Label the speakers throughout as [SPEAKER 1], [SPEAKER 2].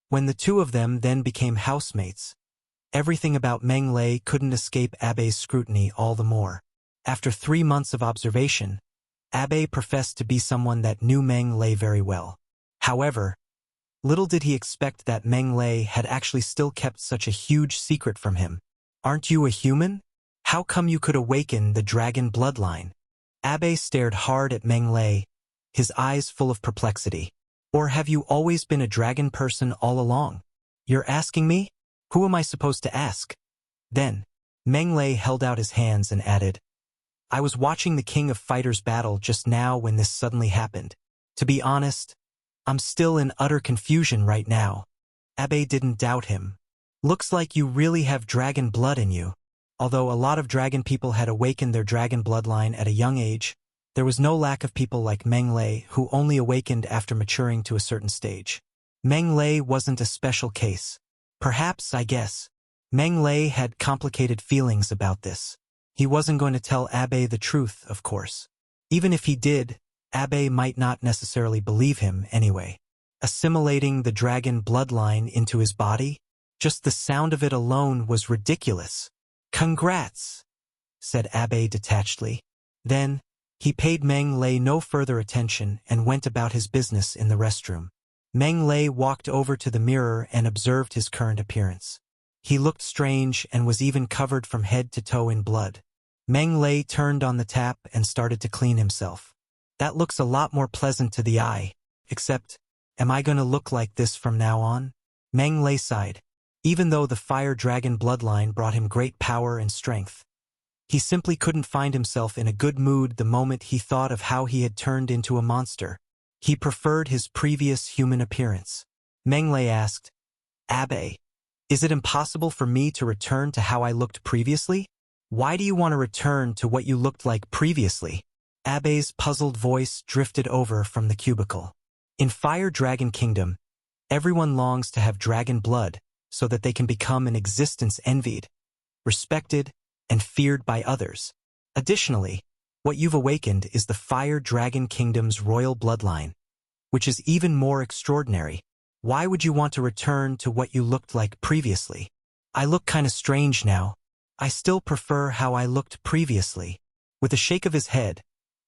[SPEAKER 1] When the two of them then became housemates, everything about Meng Lei couldn't escape Abe's scrutiny all the more. After 3 months of observation, Abe professed to be someone that knew Meng Lei very well. However, little did he expect that Meng Lei had actually still kept such a huge secret from him. "Aren't you a human? How come you could awaken the dragon bloodline?" Abe stared hard at Meng Lei, his eyes full of perplexity. "Or have you always been a dragon person all along? You're asking me? Who am I supposed to ask?" Then, Meng Lei held out his hands and added, "I was watching the King of Fighters battle just now when this suddenly happened. To be honest, I'm still in utter confusion right now." Abe didn't doubt him. "Looks like you really have dragon blood in you." Although a lot of dragon people had awakened their dragon bloodline at a young age, there was no lack of people like Meng Lei who only awakened after maturing to a certain stage. Meng Lei wasn't a special case. Perhaps, I guess, Meng Lei had complicated feelings about this. He wasn't going to tell Abe the truth, of course. Even if he did, Abe might not necessarily believe him anyway. Assimilating the dragon bloodline into his body? Just the sound of it alone was ridiculous. "Congrats," said Abe detachedly. Then, he paid Meng Lei no further attention and went about his business in the restroom. Meng Lei walked over to the mirror and observed his current appearance. He looked strange and was even covered from head to toe in blood. Meng Lei turned on the tap and started to clean himself. "That looks a lot more pleasant to the eye. Except, am I going to look like this from now on?" Meng Lei sighed. Even though the fire dragon bloodline brought him great power and strength, he simply couldn't find himself in a good mood the moment he thought of how he had turned into a monster. He preferred his previous human appearance. Meng Lei asked, "Abe, is it impossible for me to return to how I looked previously?" "Why do you want to return to what you looked like previously?" Abe's puzzled voice drifted over from the cubicle. "In Fire Dragon Kingdom, everyone longs to have dragon blood so that they can become an existence envied, respected, and feared by others. Additionally, what you've awakened is the Fire Dragon Kingdom's royal bloodline, which is even more extraordinary. Why would you want to return to what you looked like previously?" "I look kinda strange now. I still prefer how I looked previously." With a shake of his head,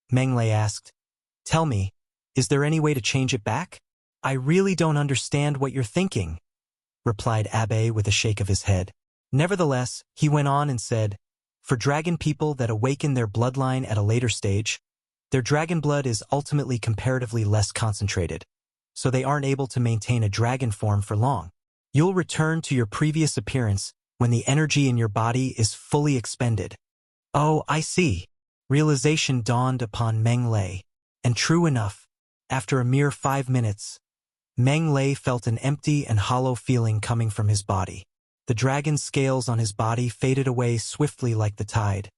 [SPEAKER 1] Meng Lei asked, "Tell me, is there any way to change it back?" "I really don't understand what you're thinking," replied Abe with a shake of his head. Nevertheless, he went on and said, "For dragon people that awaken their bloodline at a later stage, their dragon blood is ultimately comparatively less concentrated, so they aren't able to maintain a dragon form for long. You'll return to your previous appearance when the energy in your body is fully expended." "Oh, I see." Realization dawned upon Meng Lei, and true enough, after a mere 5 minutes, Meng Lei felt an empty and hollow feeling coming from his body. The dragon scales on his body faded away swiftly like the tide,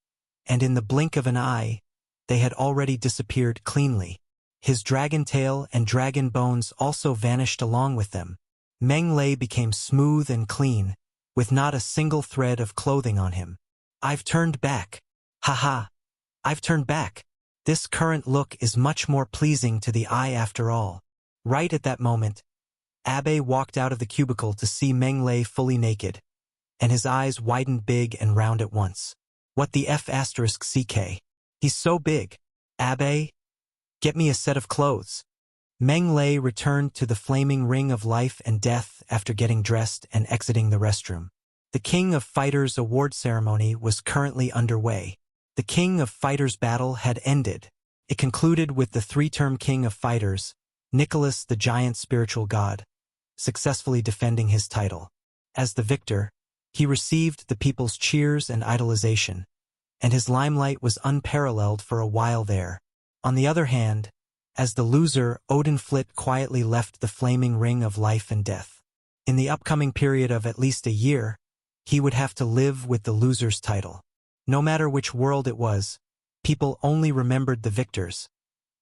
[SPEAKER 1] and in the blink of an eye, they had already disappeared cleanly. His dragon tail and dragon bones also vanished along with them. Meng Lei became smooth and clean, with not a single thread of clothing on him. "I've turned back. Haha, I've turned back. This current look is much more pleasing to the eye after all." Right at that moment, Abe walked out of the cubicle to see Meng Lei fully naked, and his eyes widened big and round at once. "What the F***CK? He's so big. Abe, get me a set of clothes." Meng Lei returned to the flaming ring of life and death after getting dressed and exiting the restroom. The King of Fighters award ceremony was currently underway. The King of Fighters battle had ended. It concluded with the 3-term King of Fighters, Nicholas the Giant Spiritual God, successfully defending his title. As the victor, he received the people's cheers and idolization, and his limelight was unparalleled for a while there. On the other hand, as the loser, Odin Flit quietly left the flaming ring of life and death. In the upcoming period of at least a year, he would have to live with the loser's title. No matter which world it was, people only remembered the victors,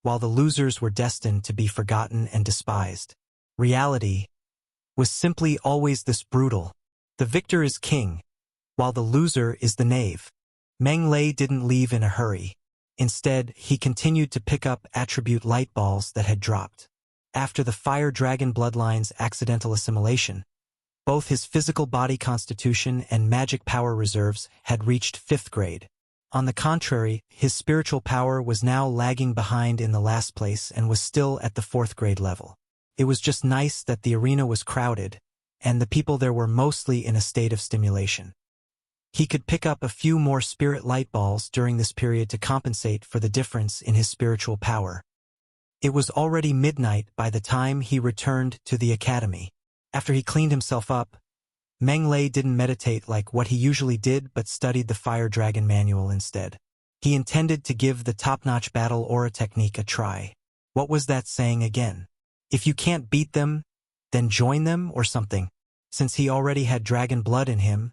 [SPEAKER 1] while the losers were destined to be forgotten and despised. Reality was simply always this brutal. The victor is king, while the loser is the knave. Meng Lei didn't leave in a hurry. Instead, he continued to pick up attribute light balls that had dropped. After the Fire Dragon Bloodline's accidental assimilation, both his physical body constitution and magic power reserves had reached 5th grade. On the contrary, his spiritual power was now lagging behind in the last place and was still at the 4th grade level. It was just nice that the arena was crowded, and the people there were mostly in a state of stimulation. He could pick up a few more spirit light balls during this period to compensate for the difference in his spiritual power. It was already midnight by the time he returned to the academy. After he cleaned himself up, Meng Lei didn't meditate like what he usually did but studied the Fire Dragon manual instead. He intended to give the top-notch battle aura technique a try. What was that saying again? If you can't beat them, then join them or something. Since he already had dragon blood in him,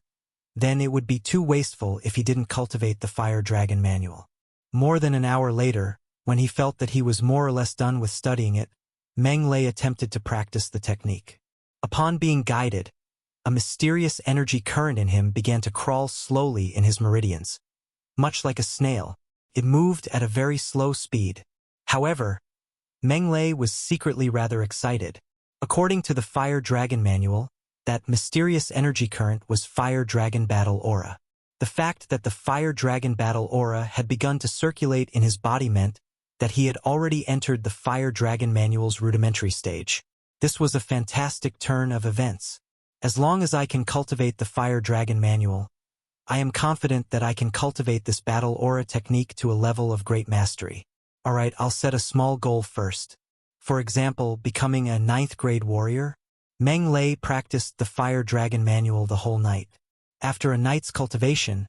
[SPEAKER 1] then it would be too wasteful if he didn't cultivate the Fire Dragon manual. More than an hour later, when he felt that he was more or less done with studying it, Meng Lei attempted to practice the technique. Upon being guided, a mysterious energy current in him began to crawl slowly in his meridians. Much like a snail, it moved at a very slow speed. However, Meng Lei was secretly rather excited. According to the Fire Dragon manual, that mysterious energy current was Fire Dragon Battle Aura. The fact that the Fire Dragon Battle Aura had begun to circulate in his body meant that he had already entered the Fire Dragon manual's rudimentary stage. This was a fantastic turn of events. As long as I can cultivate the Fire Dragon manual, I am confident that I can cultivate this battle aura technique to a level of great mastery. Alright, I'll set a small goal first. For example, becoming a 9th grade warrior. Meng Lei practiced the Fire Dragon manual the whole night. After a night's cultivation,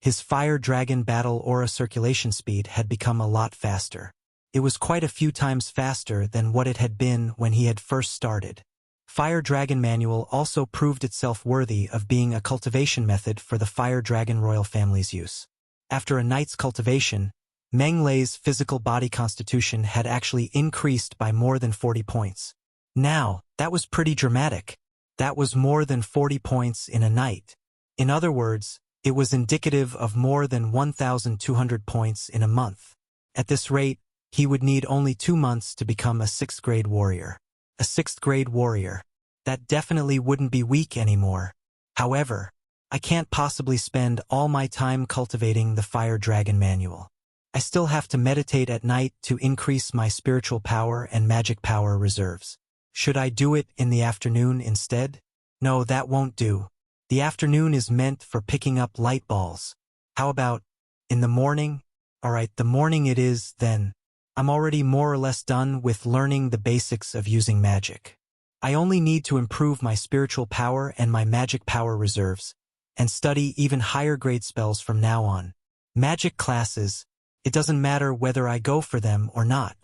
[SPEAKER 1] his Fire Dragon battle aura circulation speed had become a lot faster. It was quite a few times faster than what it had been when he had first started. Fire Dragon manual also proved itself worthy of being a cultivation method for the Fire Dragon royal family's use. After a night's cultivation, Meng Lei's physical body constitution had actually increased by more than 40 points. Now, that was pretty dramatic. That was more than 40 points in a night. In other words, it was indicative of more than 1,200 points in a month. At this rate, he would need only 2 months to become a 6th grade warrior. A 6th grade warrior. That definitely wouldn't be weak anymore. However, I can't possibly spend all my time cultivating the Fire Dragon manual. I still have to meditate at night to increase my spiritual power and magic power reserves. Should I do it in the afternoon instead? No, that won't do. The afternoon is meant for picking up light balls. How about in the morning? Alright, the morning it is then. I'm already more or less done with learning the basics of using magic. I only need to improve my spiritual power and my magic power reserves, and study even higher grade spells from now on. Magic classes, it doesn't matter whether I go for them or not.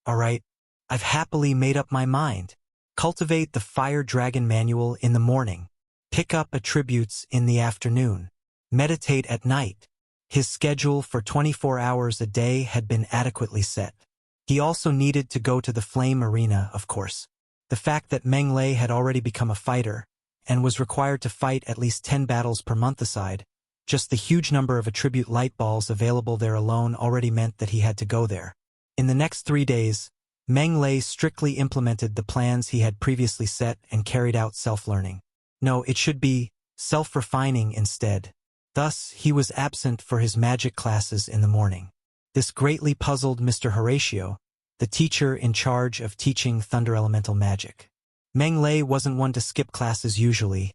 [SPEAKER 1] Alright, I've happily made up my mind. Cultivate the Fire Dragon manual in the morning. Pick up attributes in the afternoon. Meditate at night. His schedule for 24 hours a day had been adequately set. He also needed to go to the Flame Arena, of course. The fact that Meng Lei had already become a fighter, and was required to fight at least 10 battles per month aside, just the huge number of attribute light balls available there alone already meant that he had to go there. In the next 3 days, Meng Lei strictly implemented the plans he had previously set and carried out self-learning. No, it should be self-refining instead. Thus, he was absent for his magic classes in the morning. This greatly puzzled Mr. Horatio, the teacher in charge of teaching Thunder Elemental magic. Meng Lei wasn't one to skip classes usually,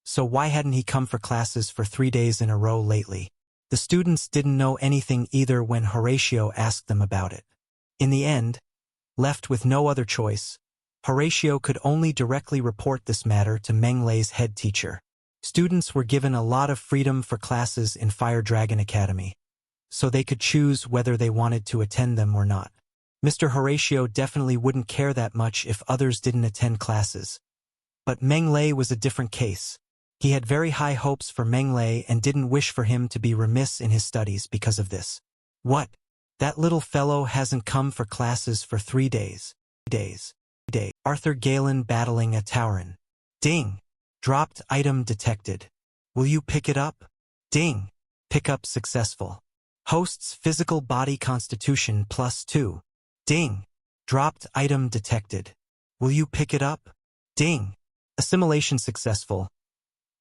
[SPEAKER 1] so why hadn't he come for classes for 3 days in a row lately? The students didn't know anything either when Horatio asked them about it. In the end, left with no other choice, Horatio could only directly report this matter to Meng Lei's head teacher. Students were given a lot of freedom for classes in Fire Dragon Academy, so they could choose whether they wanted to attend them or not. Mr. Horatio definitely wouldn't care that much if others didn't attend classes. But Meng Lei was a different case. He had very high hopes for Meng Lei and didn't wish for him to be remiss in his studies because of this. What? That little fellow hasn't come for classes for 3 days. Arthur Galen battling a Tauren. Ding! Dropped item detected. Will you pick it up? Ding! Pickup successful. Host's physical body constitution +2. Ding! Dropped item detected. Will you pick it up? Ding! Assimilation successful.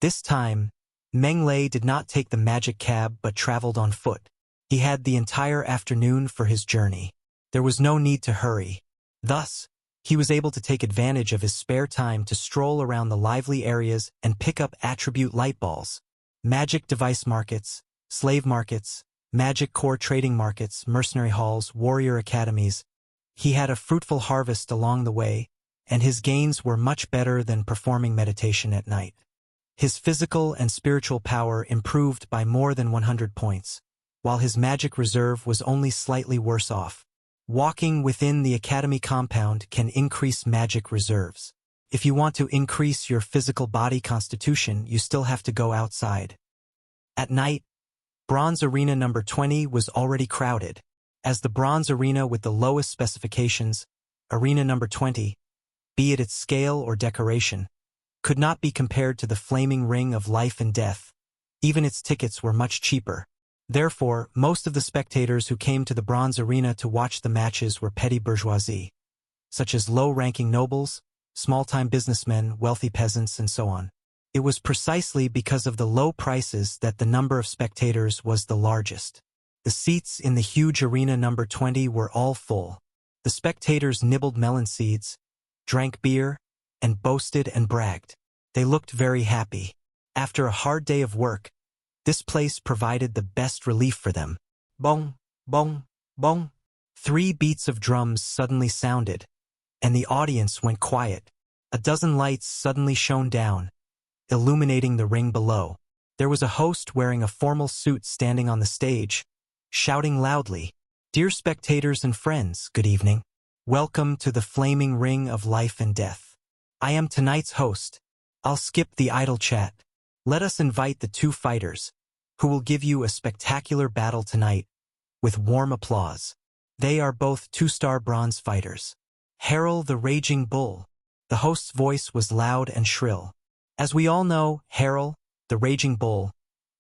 [SPEAKER 1] This time, Meng Lei did not take the magic cab but traveled on foot. He had the entire afternoon for his journey. There was no need to hurry. Thus, he was able to take advantage of his spare time to stroll around the lively areas and pick up attribute light balls. Magic device markets, slave markets, magic core trading markets, mercenary halls, warrior academies. He had a fruitful harvest along the way, and his gains were much better than performing meditation at night. His physical and spiritual power improved by more than 100 points, while his magic reserve was only slightly worse off. Walking within the academy compound can increase magic reserves. If you want to increase your physical body constitution, you still have to go outside. At night, Bronze Arena number 20 was already crowded. As the Bronze Arena with the lowest specifications, Arena number 20, be it its scale or decoration, could not be compared to the flaming ring of life and death. Even its tickets were much cheaper. Therefore, most of the spectators who came to the Bronze Arena to watch the matches were petty bourgeoisie, such as low-ranking nobles, small-time businessmen, wealthy peasants, and so on. It was precisely because of the low prices that the number of spectators was the largest. The seats in the huge arena number 20 were all full. The spectators nibbled melon seeds, drank beer, and boasted and bragged. They looked very happy. After a hard day of work, this place provided the best relief for them. Bong, bong, bong. 3 beats of drums suddenly sounded, and the audience went quiet. A dozen lights suddenly shone down, illuminating the ring below. There was a host wearing a formal suit standing on the stage, shouting loudly, "Dear spectators and friends, good evening. Welcome to the flaming ring of life and death. I am tonight's host. I'll skip the idle chat. Let us invite the 2 fighters, who will give you a spectacular battle tonight, with warm applause. They are both 2-star bronze fighters. Harold the Raging Bull." The host's voice was loud and shrill. As we all know, Harold, the Raging Bull,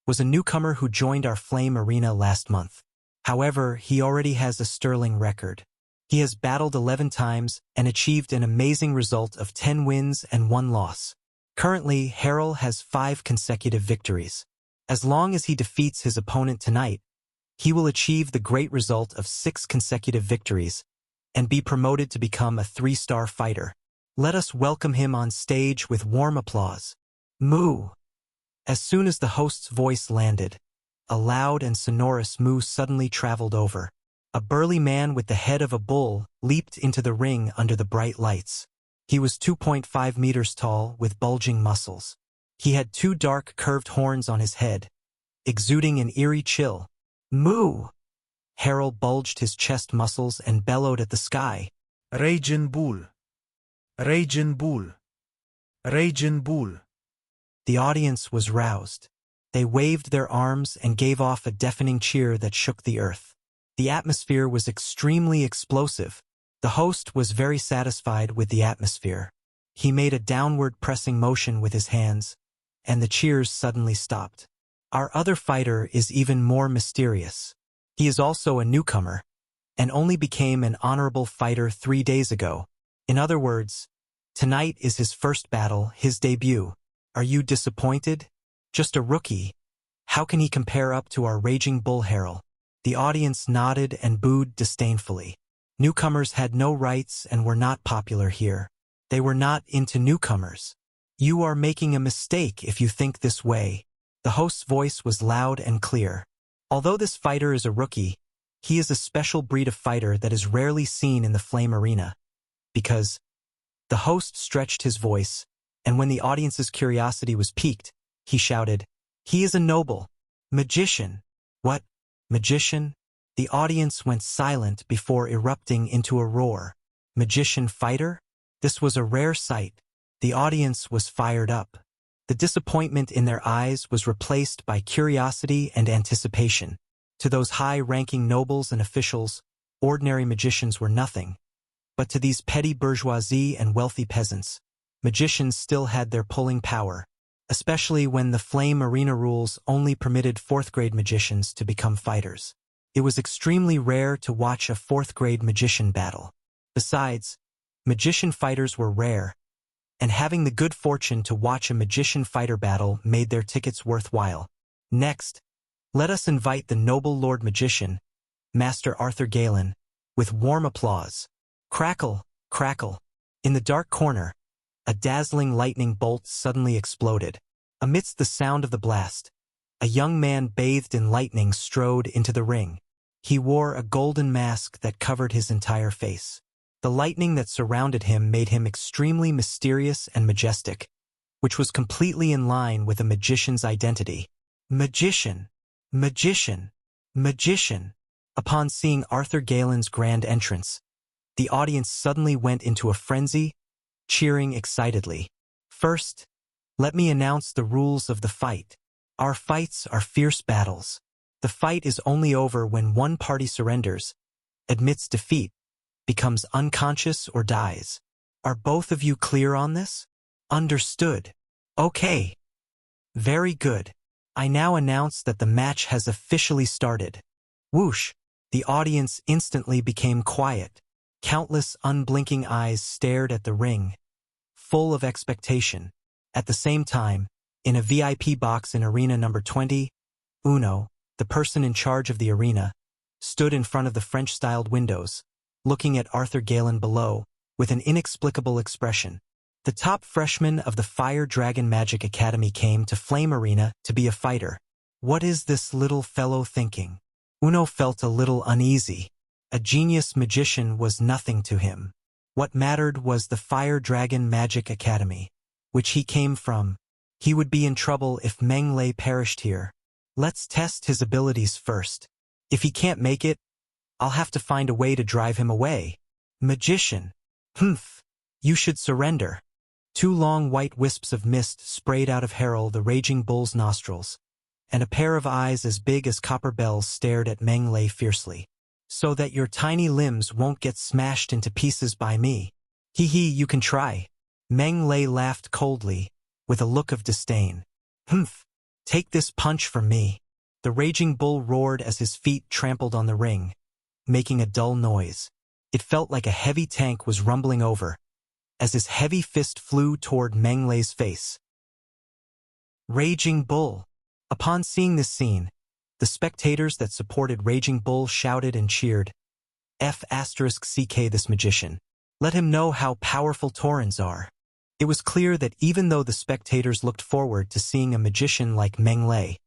[SPEAKER 1] was a newcomer who joined our Flame Arena last month. However, he already has a sterling record. He has battled 11 times and achieved an amazing result of 10 wins and 1 loss. Currently, Harold has 5 consecutive victories. As long as he defeats his opponent tonight, he will achieve the great result of 6 consecutive victories and be promoted to become a 3-star fighter. Let us welcome him on stage with warm applause. Moo! As soon as the host's voice landed, a loud and sonorous moo suddenly traveled over. A burly man with the head of a bull leaped into the ring under the bright lights. He was 2.5 meters tall with bulging muscles. He had 2 dark curved horns on his head, exuding an eerie chill. Moo! Harold bulged his chest muscles and bellowed at the sky.
[SPEAKER 2] Raging Bull! Raging Bull! Raging Bull!
[SPEAKER 1] The audience was roused. They waved their arms and gave off a deafening cheer that shook the earth. The atmosphere was extremely explosive. The host was very satisfied with the atmosphere. He made a downward pressing motion with his hands, and the cheers suddenly stopped. Our other fighter is even more mysterious. He is also a newcomer, and only became an honorable fighter 3 days ago. In other words, tonight is his first battle, his debut. Are you disappointed? Just a rookie. How can he compare up to our Raging Bull Harold? The audience nodded and booed disdainfully. Newcomers had no rights and were not popular here. They were not into newcomers. You are making a mistake if you think this way. The host's voice was loud and clear. Although this fighter is a rookie, he is a special breed of fighter that is rarely seen in the Flame Arena. Because the host stretched his voice, and when the audience's curiosity was piqued, he shouted, "He is a noble magician." What? Magician? The audience went silent before erupting into a roar. Magician fighter? This was a rare sight. The audience was fired up. The disappointment in their eyes was replaced by curiosity and anticipation. To those high-ranking nobles and officials, ordinary magicians were nothing. But to these petty bourgeoisie and wealthy peasants, magicians still had their pulling power, especially when the Flame Arena rules only permitted 4th-grade magicians to become fighters. It was extremely rare to watch a 4th-grade magician battle. Besides, Magician fighters were rare, and having the good fortune to watch a magician fighter battle made their tickets worthwhile. Next, let us invite the noble Lord Magician, Master Arthur Galen, with warm applause. Crackle, crackle. In the dark corner, a dazzling lightning bolt suddenly exploded. Amidst the sound of the blast, a young man bathed in lightning strode into the ring. He wore a golden mask that covered his entire face. The lightning that surrounded him made him extremely mysterious and majestic, which was completely in line with a magician's identity. Magician, magician, magician. Upon seeing Arthur Galen's grand entrance, the audience suddenly went into a frenzy, cheering excitedly. First, let me announce the rules of the fight. Our fights are fierce battles. The fight is only over when one party surrenders, admits defeat, becomes unconscious, or dies. Are both of you clear on this? Understood. Okay. Very good. I now announce that the match has officially started. Whoosh! The audience instantly became quiet. Countless unblinking eyes stared at the ring, full of expectation. At the same time, in a VIP box in arena number 20, Uno, the person in charge of the arena, stood in front of the French-styled windows, looking at Arthur Galen below, with an inexplicable expression. The top freshman of the Fire Dragon Magic Academy came to Flame Arena to be a fighter. What is this little fellow thinking? Uno felt a little uneasy. A genius magician was nothing to him. What mattered was the Fire Dragon Magic Academy, which he came from. He would be in trouble if Meng Lei perished here. Let's test his abilities first. If he can't make it, I'll have to find a way to drive him away. Magician. Humph. You should surrender. Two long white wisps of mist sprayed out of Harold the Raging Bull's nostrils, and a pair of eyes as big as copper bells stared at Meng Lei fiercely. So that your tiny limbs won't get smashed into pieces by me. Hee hee, you can try. Meng Lei laughed coldly, with a look of disdain. Humph. Take this punch from me. The Raging Bull roared as his feet trampled on the ring, making a dull noise. It felt like a heavy tank was rumbling over, as his heavy fist flew toward Meng Lei's face. Raging Bull. Upon seeing this scene, the spectators that supported Raging Bull shouted and cheered. F***CK this magician. Let him know how powerful Taurens are. It was clear that even though the spectators looked forward to seeing a magician like Meng Lei,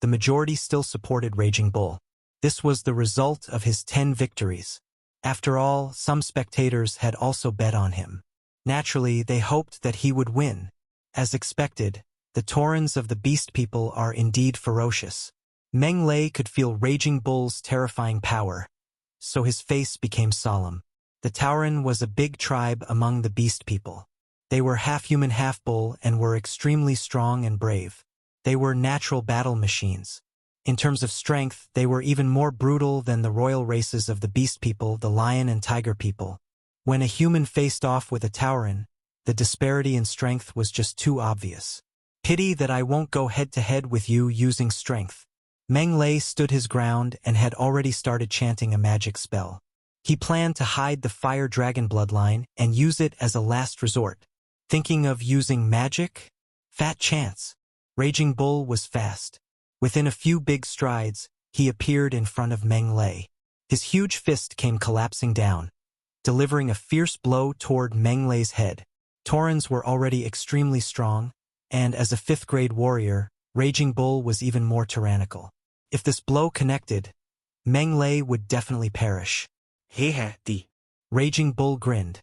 [SPEAKER 1] the majority still supported Raging Bull. This was the result of his 10 victories. After all, some spectators had also bet on him. Naturally, they hoped that he would win. As expected, the Taurens of the Beast People are indeed ferocious. Meng Lei could feel Raging Bull's terrifying power, so his face became solemn. The Tauren was a big tribe among the Beast People. They were half-human, half-bull, and were extremely strong and brave. They were natural battle machines. In terms of strength, they were even more brutal than the royal races of the Beast People, the Lion and Tiger People. When a human faced off with a Tauren, the disparity in strength was just too obvious. Pity that I won't go head-to-head with you using strength. Meng Lei stood his ground and had already started chanting a magic spell. He planned to hide the Fire Dragon bloodline and use it as a last resort. Thinking of using magic? Fat chance. Raging Bull was fast. Within a few big strides, he appeared in front of Meng Lei. His huge fist came collapsing down, delivering a fierce blow toward Meng Lei's head. Taurens were already extremely strong, and as a 5th-grade warrior, Raging Bull was even more tyrannical. If this blow connected, Meng Lei would definitely perish. Raging Bull grinned,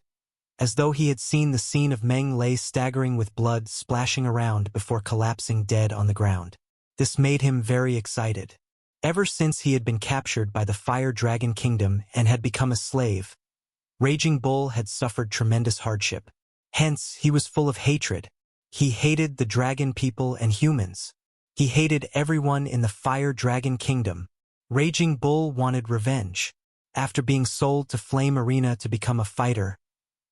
[SPEAKER 1] as though he had seen the scene of Meng Lei staggering with blood splashing around before collapsing dead on the ground. This made him very excited. Ever since he had been captured by the Fire Dragon Kingdom and had become a slave, Raging Bull had suffered tremendous hardship. Hence, he was full of hatred. He hated the dragon people and humans. He hated everyone in the Fire Dragon Kingdom. Raging Bull wanted revenge. After being sold to Flame Arena to become a fighter,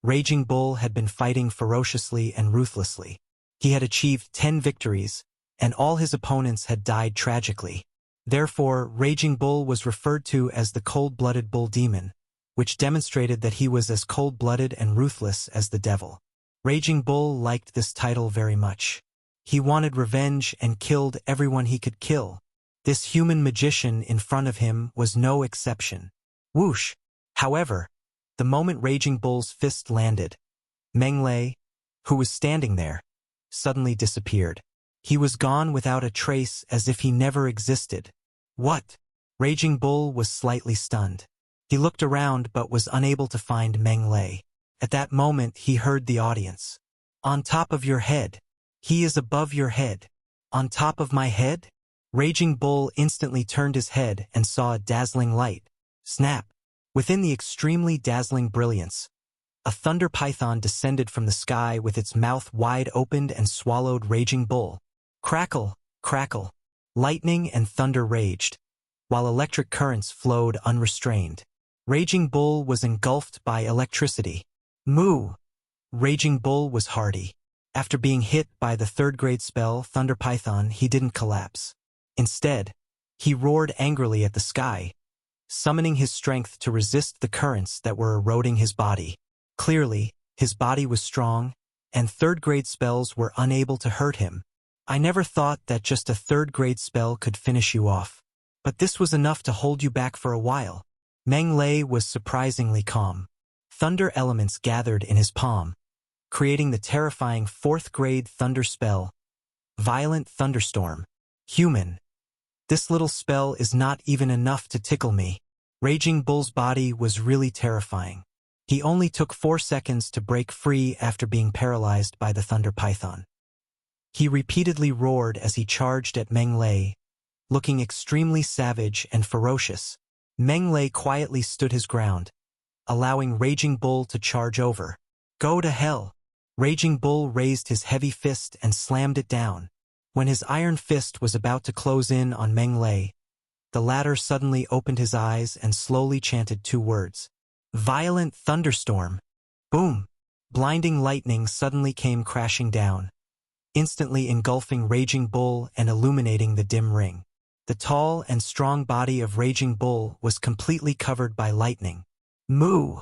[SPEAKER 1] Raging Bull had been fighting ferociously and ruthlessly. He had achieved 10 victories, and all his opponents had died tragically. Therefore, Raging Bull was referred to as the cold-blooded bull demon, which demonstrated that he was as cold-blooded and ruthless as the devil. Raging Bull liked this title very much. He wanted revenge and killed everyone he could kill. This human magician in front of him was no exception. Whoosh! However, the moment Raging Bull's fist landed, Meng Lei, who was standing there, suddenly disappeared. He was gone without a trace, as if he never existed. What? Raging Bull was slightly stunned. He looked around but was unable to find Meng Lei. At that moment he heard the audience. On top of your head. He is above your head. On top of my head? Raging Bull instantly turned his head and saw a dazzling light. Snap! Within the extremely dazzling brilliance, a thunder python descended from the sky with its mouth wide opened and swallowed Raging Bull. Crackle, crackle. Lightning and thunder raged, while electric currents flowed unrestrained. Raging Bull was engulfed by electricity. Moo! Raging Bull was hardy. After being hit by the third-grade spell Thunder Python, he didn't collapse. Instead, he roared angrily at the sky, summoning his strength to resist the currents that were eroding his body. Clearly, his body was strong, and third-grade spells were unable to hurt him. I never thought that just a third-grade spell could finish you off. But this was enough to hold you back for a while. Meng Lei was surprisingly calm. Thunder elements gathered in his palm, creating the terrifying fourth-grade thunder spell, Violent Thunderstorm. Human. This little spell is not even enough to tickle me. Raging Bull's body was really terrifying. He only took 4 seconds to break free after being paralyzed by the Thunder Python. He repeatedly roared as he charged at Meng Lei, looking extremely savage and ferocious. Meng Lei quietly stood his ground, allowing Raging Bull to charge over. Go to hell! Raging Bull raised his heavy fist and slammed it down. When his iron fist was about to close in on Meng Lei, the latter suddenly opened his eyes and slowly chanted 2 words. Violent Thunderstorm. Boom! Blinding lightning suddenly came crashing down, instantly engulfing Raging Bull and illuminating the dim ring. The tall and strong body of Raging Bull was completely covered by lightning. Moo!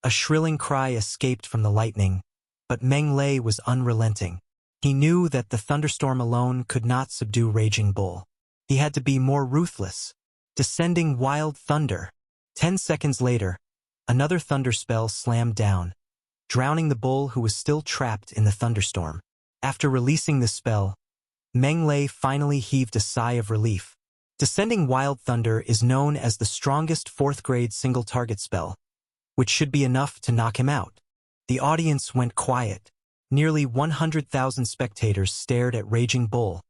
[SPEAKER 1] A shrilling cry escaped from the lightning, but Meng Lei was unrelenting. He knew that the thunderstorm alone could not subdue Raging Bull. He had to be more ruthless. Descending wild thunder. 10 seconds later, another thunder spell slammed down, drowning the bull who was still trapped in the thunderstorm. After releasing the spell, Meng Lei finally heaved a sigh of relief. Descending Wild Thunder is known as the strongest 4th-grade single-target spell, which should be enough to knock him out. The audience went quiet. Nearly 100,000 spectators stared at Raging Bull,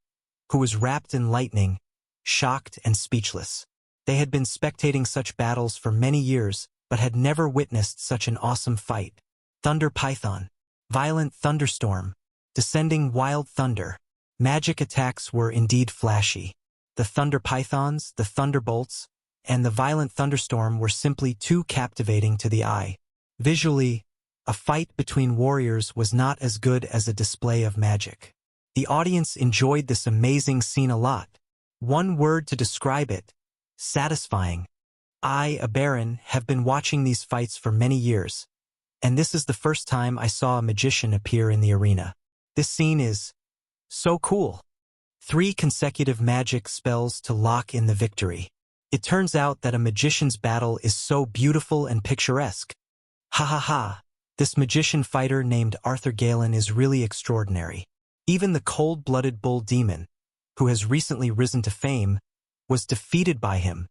[SPEAKER 1] who was wrapped in lightning, shocked and speechless. They had been spectating such battles for many years, but had never witnessed such an awesome fight. Thunder Python, Violent Thunderstorm, Descending Wild Thunder. Magic attacks were indeed flashy. The Thunder Pythons, the Thunderbolts, and the Violent Thunderstorm were simply too captivating to the eye. Visually, a fight between warriors was not as good as a display of magic. The audience enjoyed this amazing scene a lot. One word to describe it: satisfying. I, a baron, have been watching these fights for many years, and this is the first time I saw a magician appear in the arena. This scene is so cool. 3 consecutive magic spells to lock in the victory. It turns out that a magician's battle is so beautiful and picturesque. Ha ha ha. This magician fighter named Arthur Galen is really extraordinary. Even the cold-blooded bull demon, who has recently risen to fame, was defeated by him.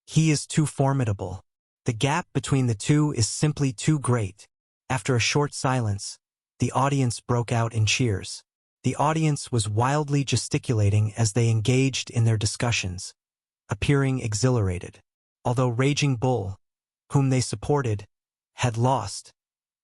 [SPEAKER 1] He is too formidable. The gap between the two is simply too great. After a short silence, the audience broke out in cheers. The audience was wildly gesticulating as they engaged in their discussions, appearing exhilarated. Although Raging Bull, whom they supported, had lost,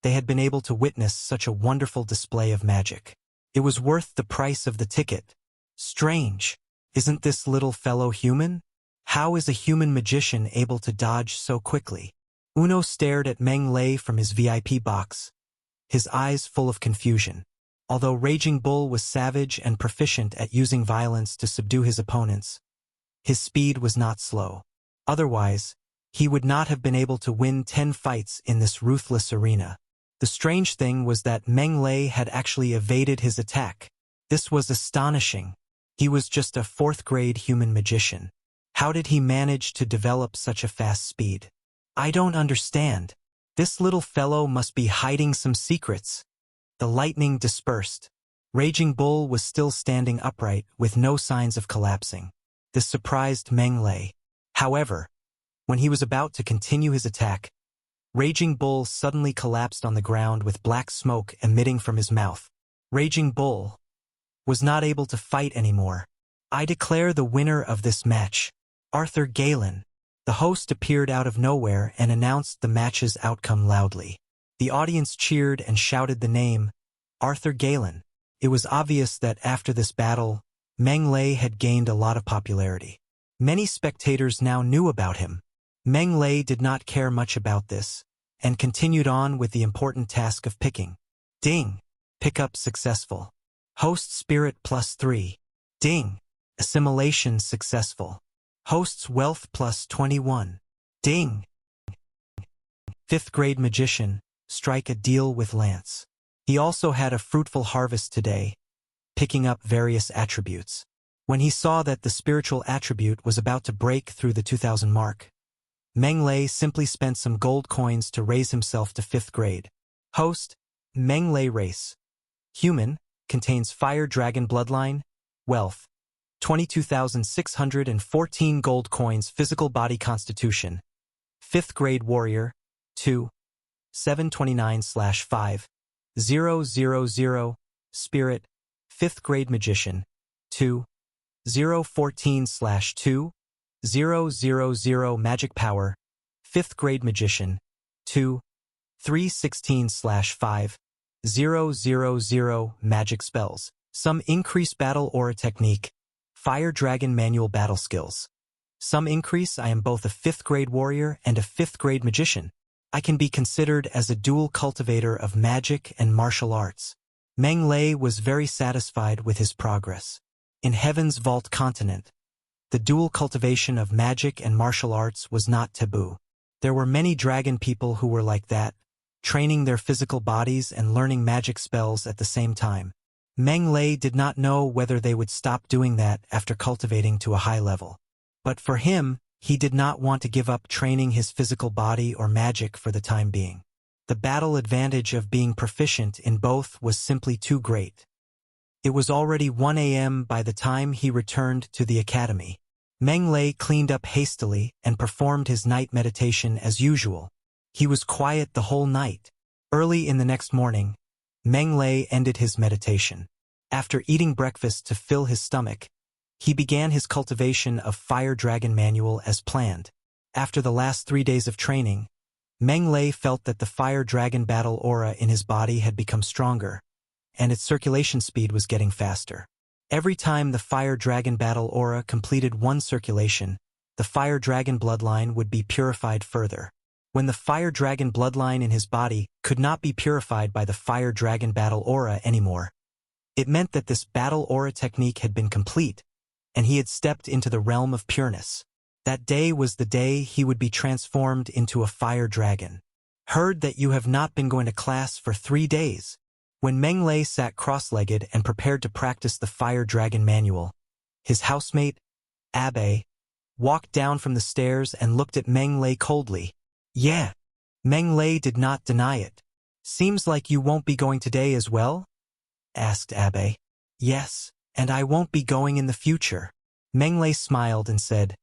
[SPEAKER 1] they had been able to witness such a wonderful display of magic. It was worth the price of the ticket. Strange. Isn't this little fellow human? How is a human magician able to dodge so quickly? Uno stared at Meng Lei from his VIP box, his eyes full of confusion. Although Raging Bull was savage and proficient at using violence to subdue his opponents, his speed was not slow. Otherwise, he would not have been able to win 10 fights in this ruthless arena. The strange thing was that Meng Lei had actually evaded his attack. This was astonishing. He was just a 4th-grade human magician. How did he manage to develop such a fast speed? I don't understand. This little fellow must be hiding some secrets. The lightning dispersed. Raging Bull was still standing upright with no signs of collapsing. This surprised Meng Lei. However, when he was about to continue his attack, Raging Bull suddenly collapsed on the ground with black smoke emitting from his mouth. Raging Bull was not able to fight anymore. I declare the winner of this match, Arthur Galen. The host appeared out of nowhere and announced the match's outcome loudly. The audience cheered and shouted the name, Arthur Galen. It was obvious that after this battle, Meng Lei had gained a lot of popularity. Many spectators now knew about him. Meng Lei did not care much about this, and continued on with the important task of picking. Ding! Pickup successful. Host Spirit +3. Ding! Assimilation successful. Host's Wealth +21. Ding! 5th-grade Magician, strike a deal with Lance. He also had a fruitful harvest today, picking up various attributes. When he saw that the spiritual attribute was about to break through the 2000 mark, Meng Lei simply spent some gold coins to raise himself to 5th grade. Host, Meng Lei race. Human, contains Fire Dragon Bloodline. Wealth, 22,614 gold coins. Physical body constitution, 5th grade warrior, 2, 729/5, 000, spirit, 5th grade magician, 2, 014/2, 000 magic power, 5th grade magician, 2, 316/5, 000 magic spells. Some increase battle aura technique, Fire Dragon manual battle skills. Some increase I am both a 5th grade warrior and a 5th grade magician. I can be considered as a dual cultivator of magic and martial arts. Meng Lei was very satisfied with his progress. In Heaven's Vault continent, the dual cultivation of magic and martial arts was not taboo. There were many dragon people who were like that, training their physical bodies and learning magic spells at the same time. Meng Lei did not know whether they would stop doing that after cultivating to a high level. But for him, he did not want to give up training his physical body or magic for the time being. The battle advantage of being proficient in both was simply too great. It was already 1 a.m. by the time he returned to the academy. Meng Lei cleaned up hastily and performed his night meditation as usual. He was quiet the whole night. Early in the next morning, Meng Lei ended his meditation. After eating breakfast to fill his stomach, he began his cultivation of Fire Dragon Manual as planned. After the last 3 days of training, Meng Lei felt that the Fire Dragon battle aura in his body had become stronger, and its circulation speed was getting faster. Every time the Fire Dragon battle aura completed one circulation, the Fire Dragon bloodline would be purified further. When the Fire Dragon bloodline in his body could not be purified by the Fire Dragon battle aura anymore, it meant that this battle aura technique had been complete, and he had stepped into the realm of pureness. That day was the day he would be transformed into a fire dragon. Heard that you have not been going to class for 3 days. When Meng Lei sat cross-legged and prepared to practice the Fire Dragon Manual, his housemate, Abe, walked down from the stairs and looked at Meng Lei coldly. Yeah. Meng Lei did not deny it. Seems like you won't be going today as well? Asked Abe. Yes, and I won't be going in the future. Meng Lei smiled and said,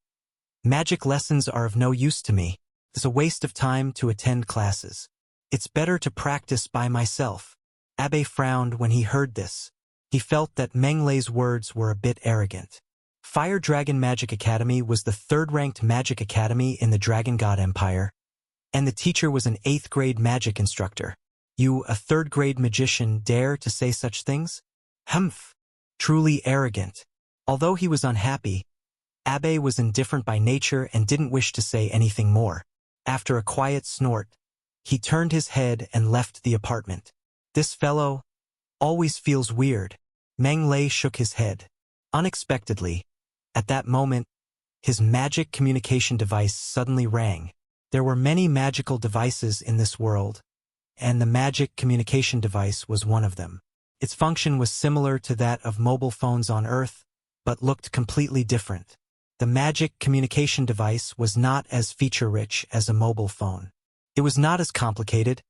[SPEAKER 1] Magic lessons are of no use to me. It's a waste of time to attend classes. It's better to practice by myself. Abe frowned when he heard this. He felt that Meng Lei's words were a bit arrogant. Fire Dragon Magic Academy was the 3rd-ranked magic academy in the Dragon God Empire, and the teacher was an 8th-grade magic instructor. You, a 3rd-grade magician, dare to say such things? Humph! Truly arrogant. Although he was unhappy, Abe was indifferent by nature and didn't wish to say anything more. After a quiet snort, he turned his head and left the apartment. This fellow always feels weird. Meng Lei shook his head. Unexpectedly, at that moment, his magic communication device suddenly rang. There were many magical devices in this world, and the magic communication device was one of them. Its function was similar to that of mobile phones on Earth, but looked completely different. The magic communication device was not as feature-rich as a mobile phone. It was not as complicated,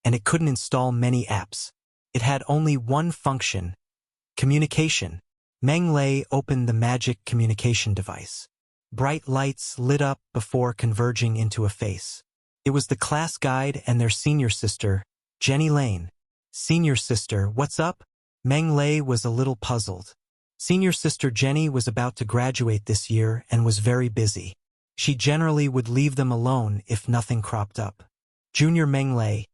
[SPEAKER 1] and it couldn't install many apps. It had only one function: communication. Meng Lei opened the magic communication device. Bright lights lit up before converging into a face. It was the class guide and their senior sister, Jenny Lane. Senior sister, what's up? Meng Lei was a little puzzled. Senior sister Jenny was about to graduate this year and was very busy. She generally would leave them alone if nothing cropped up. Junior Meng Lei,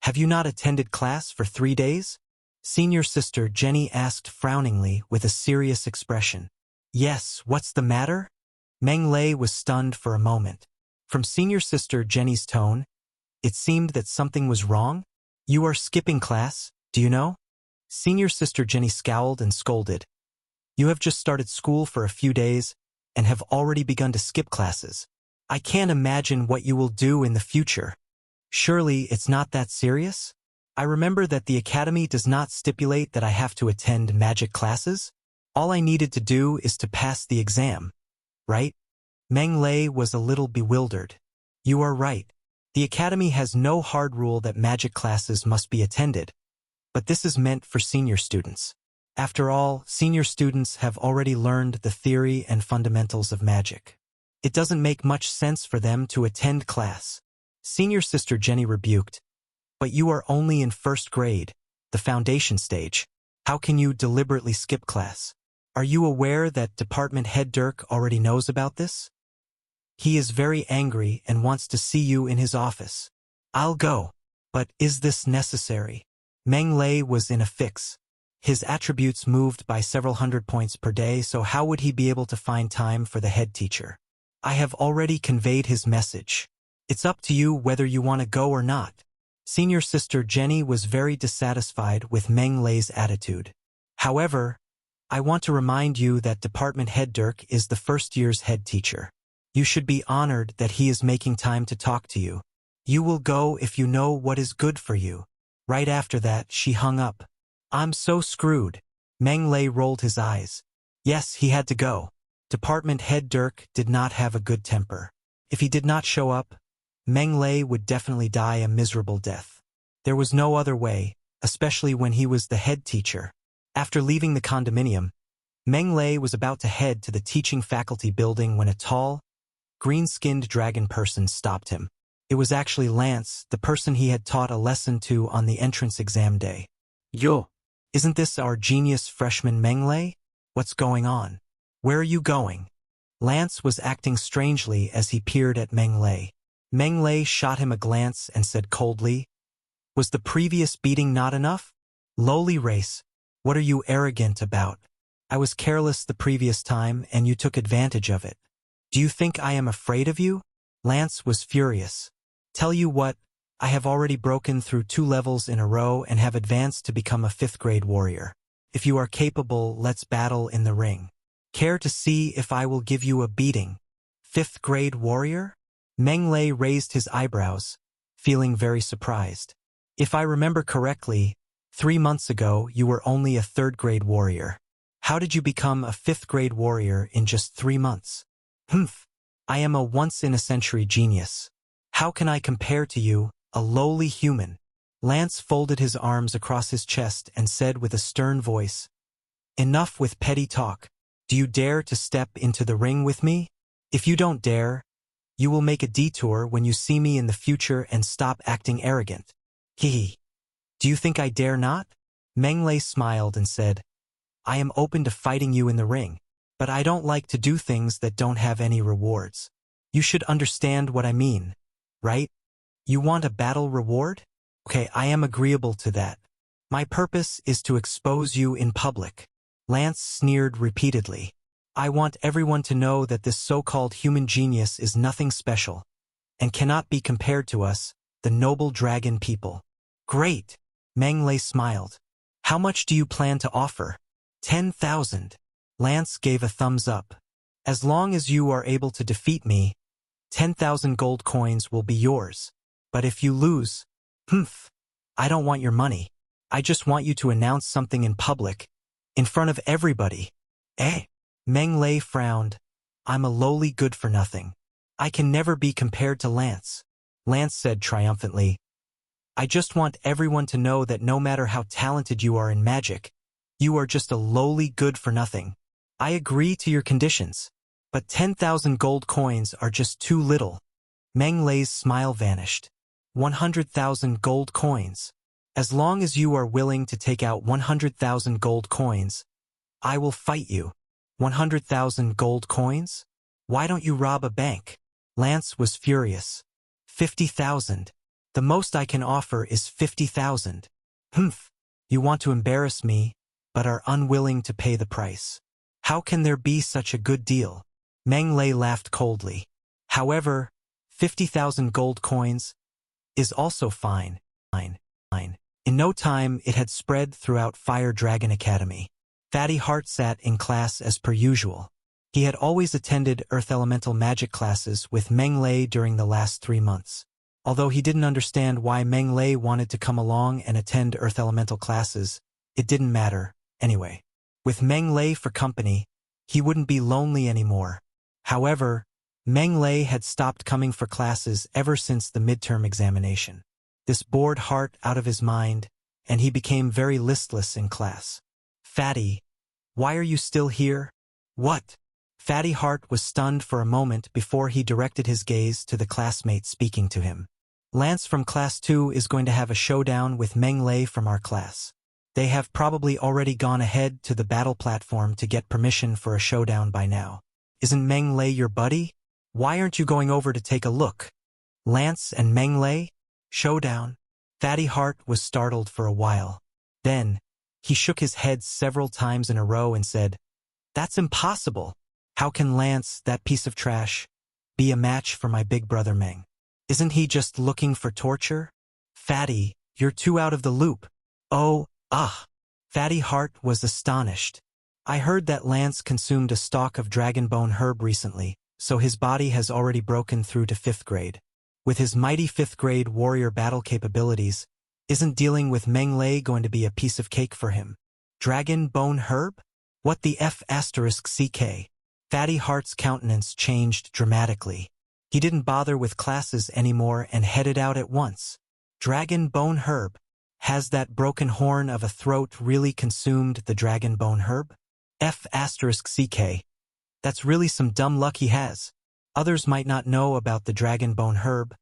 [SPEAKER 1] have you not attended class for 3 days? Senior sister Jenny asked frowningly with a serious expression. Yes, what's the matter? Meng Lei was stunned for a moment. From senior sister Jenny's tone, it seemed that something was wrong. You are skipping class, do you know? Senior sister Jenny scowled and scolded. You have just started school for a few days and have already begun to skip classes. I can't imagine what you will do in the future. Surely it's not that serious? I remember that the academy does not stipulate that I have to attend magic classes. All I needed to do is to pass the exam, right? Meng Lei was a little bewildered. You are right. The academy has no hard rule that magic classes must be attended, but this is meant for senior students. After all, senior students have already learned the theory and fundamentals of magic. It doesn't make much sense for them to attend class. Senior sister Jenny rebuked. But you are only in first grade, the foundation stage. How can you deliberately skip class? Are you aware that department head Dirk already knows about this? He is very angry and wants to see you in his office. I'll go. But is this necessary? Meng Lei was in a fix. His attributes moved by several hundred points per day, so how would he be able to find time for the head teacher? I have already conveyed his message. It's up to you whether you want to go or not. Senior sister Jenny was very dissatisfied with Meng Lei's attitude. However, I want to remind you that department head Dirk is the first year's head teacher. You should be honored that he is making time to talk to you. You will go if you know what is good for you. Right after that, she hung up. I'm so screwed. Meng Lei rolled his eyes. Yes, he had to go. Department head Dirk did not have a good temper. If he did not show up, Meng Lei would definitely die a miserable death. There was no other way, especially when he was the head teacher. After leaving the condominium, Meng Lei was about to head to the teaching faculty building when a tall, green-skinned dragon person stopped him. It was actually Lance, the person he had taught a lesson to on the entrance exam day. Yo! Isn't this our genius freshman Meng Lei? What's going on? Where are you going? Lance was acting strangely as he peered at Meng Lei. Meng Lei shot him a glance and said coldly, Was the previous beating not enough? Lowly race, what are you arrogant about? I was careless the previous time and you took advantage of it. Do you think I am afraid of you? Lance was furious. Tell you what, I have already broken through 2 levels in a row and have advanced to become a 5th grade warrior. If you are capable, let's battle in the ring. Care to see if I will give you a beating? 5th grade warrior? Meng Lei raised his eyebrows, feeling very surprised. If I remember correctly, 3 months ago you were only a 3rd grade warrior. How did you become a 5th grade warrior in just 3 months? Humph! I am a once-in-a-century genius. How can I compare to you, a lowly human? Lance folded his arms across his chest and said with a stern voice, Enough with petty talk. Do you dare to step into the ring with me? If you don't dare, you will make a detour when you see me in the future and stop acting arrogant. Hee. Do you think I dare not? Meng Lei smiled and said, I am open to fighting you in the ring, but I don't like to do things that don't have any rewards. You should understand what I mean, right? You want a battle reward? Okay, I am agreeable to that. My purpose is to expose you in public. Lance sneered repeatedly. I want everyone to know that this so-called human genius is nothing special and cannot be compared to us, the noble dragon people. Great! Meng Lei smiled. How much do you plan to offer? 10,000. Lance gave a thumbs up. As long as you are able to defeat me, 10,000 gold coins will be yours. But if you lose, I don't want your money. I just want you to announce something in public, in front of everybody. Eh? Meng Lei frowned. I'm a lowly good-for-nothing. I can never be compared to Lance. Lance said triumphantly. I just want everyone to know that no matter how talented you are in magic, you are just a lowly good-for-nothing. I agree to your conditions, but 10,000 gold coins are just too little. Meng Lei's smile vanished. 100,000 gold coins. As long as you are willing to take out 100,000 gold coins, I will fight you. 100,000 gold coins? Why don't you rob a bank? Lance was furious. 50,000. The most I can offer is 50,000. You want to embarrass me, but are unwilling to pay the price. How can there be such a good deal? Meng Lei laughed coldly. However, 50,000 gold coins is also fine. In no time, it had spread throughout Fire Dragon Academy. Fatty Heart sat in class as per usual. He had always attended Earth Elemental Magic classes with Meng Lei during the last 3 months. Although he didn't understand why Meng Lei wanted to come along and attend Earth Elemental classes, it didn't matter, anyway. With Meng Lei for company, he wouldn't be lonely anymore. However, Meng Lei had stopped coming for classes ever since the midterm examination. This bored Heart out of his mind, and he became very listless in class. Fatty, why are you still here? What? Fatty Heart was stunned for a moment before he directed his gaze to the classmate speaking to him. Lance from Class 2 is going to have a showdown with Meng Lei from our class. They have probably already gone ahead to the battle platform to get permission for a showdown by now. Isn't Meng Lei your buddy? Why aren't you going over to take a look? Lance and Meng Lei? Showdown? Fatty Heart was startled for a while. Then, he shook his head several times in a row and said, That's impossible. How can Lance, that piece of trash, be a match for my big brother Meng? Isn't he just looking for torture? Fatty, you're too out of the loop. Oh, Fatty Heart was astonished. I heard that Lance consumed a stalk of dragon bone herb recently, so his body has already broken through to 5th grade. With his mighty 5th grade warrior battle capabilities, isn't dealing with Meng Lei going to be a piece of cake for him? Dragon bone herb? What the F***? Fatty Heart's countenance changed dramatically. He didn't bother with classes anymore and headed out at once. Dragon bone herb? Has that broken horn of a throat really consumed the dragon bone herb? F***. That's really some dumb luck he has. Others might not know about the dragon bone herb,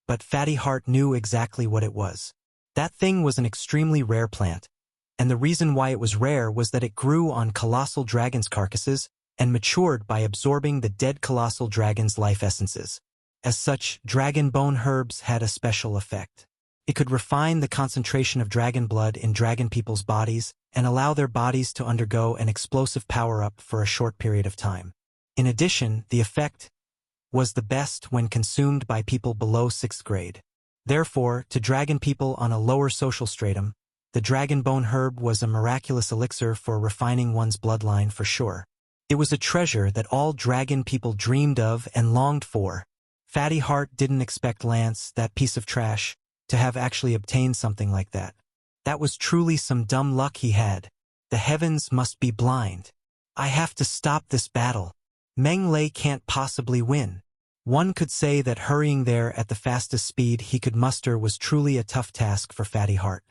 [SPEAKER 1] but Fatty Heart knew exactly what it was. That thing was an extremely rare plant, and the reason why it was rare was that it grew on colossal dragons' carcasses and matured by absorbing the dead colossal dragons' life essences. As such, dragon bone herbs had a special effect. It could refine the concentration of dragon blood in dragon people's bodies and allow their bodies to undergo an explosive power-up for a short period of time. In addition, the effect was the best when consumed by people below 6th grade. Therefore, to dragon people on a lower social stratum, the dragon bone herb was a miraculous elixir for refining one's bloodline for sure. It was a treasure that all dragon people dreamed of and longed for. Fatty Heart didn't expect Lance, that piece of trash, to have actually obtained something like that. That was truly some dumb luck he had. The heavens must be blind. I have to stop this battle. Meng Lei can't possibly win. One could say that hurrying there at the fastest speed he could muster was truly a tough task for Fatty Heart.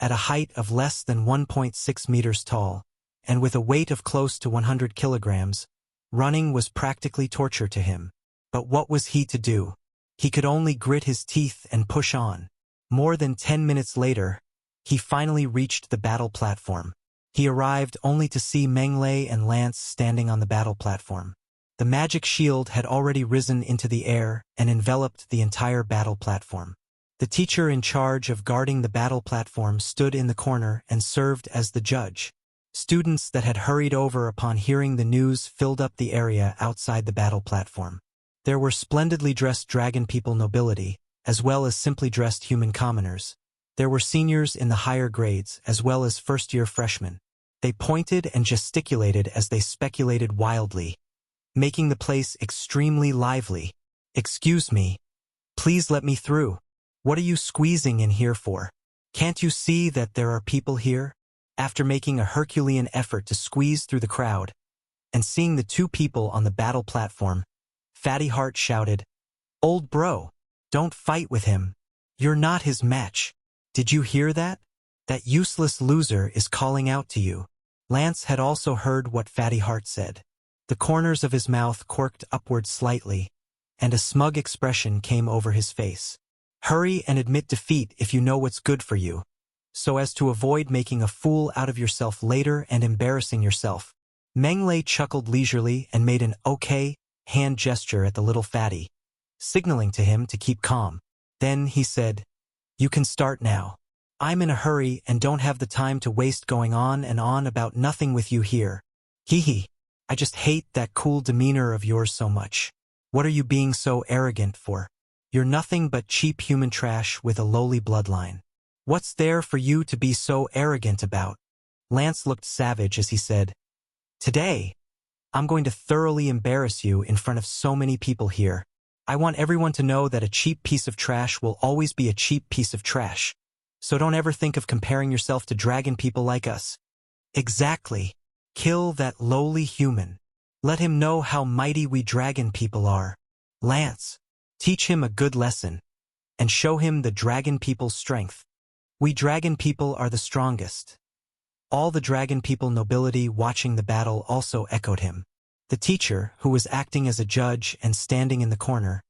[SPEAKER 1] At a height of less than 1.6 meters tall, and with a weight of close to 100 kilograms, running was practically torture to him. But what was he to do? He could only grit his teeth and push on. More than 10 minutes later, he finally reached the battle platform. He arrived only to see Meng Lei and Lance standing on the battle platform. The magic shield had already risen into the air and enveloped the entire battle platform. The teacher in charge of guarding the battle platform stood in the corner and served as the judge. Students that had hurried over upon hearing the news filled up the area outside the battle platform. There were splendidly dressed dragon people nobility, as well as simply dressed human commoners. There were seniors in the higher grades, as well as first-year freshmen. They pointed and gesticulated as they speculated wildly, making the place extremely lively. Excuse me. Please let me through. What are you squeezing in here for? Can't you see that there are people here? After making a Herculean effort to squeeze through the crowd, and seeing the two people on the battle platform, Fatty Heart shouted, "Old bro, don't fight with him. You're not his match. Did you hear that? That useless loser is calling out to you." Lance had also heard what Fatty Heart said. The corners of his mouth quirked upward slightly, and a smug expression came over his face. Hurry and admit defeat if you know what's good for you, so as to avoid making a fool out of yourself later and embarrassing yourself. Meng Lei chuckled leisurely and made an okay hand gesture at the little fatty, signaling to him to keep calm. Then he said, "You can start now. I'm in a hurry and don't have the time to waste going on and on about nothing with you here. Hee. I just hate that cool demeanor of yours so much. What are you being so arrogant for? You're nothing but cheap human trash with a lowly bloodline. What's there for you to be so arrogant about?" Lance looked savage as he said, "Today, I'm going to thoroughly embarrass you in front of so many people here. I want everyone to know that a cheap piece of trash will always be a cheap piece of trash. So don't ever think of comparing yourself to dragon people like us." "Exactly. Kill that lowly human. Let him know how mighty we dragon people are. Lance, teach him a good lesson, and show him the dragon people's strength. We dragon people are the strongest." All the dragon people nobility watching the battle also echoed him. The teacher, who was acting as a judge and standing in the corner,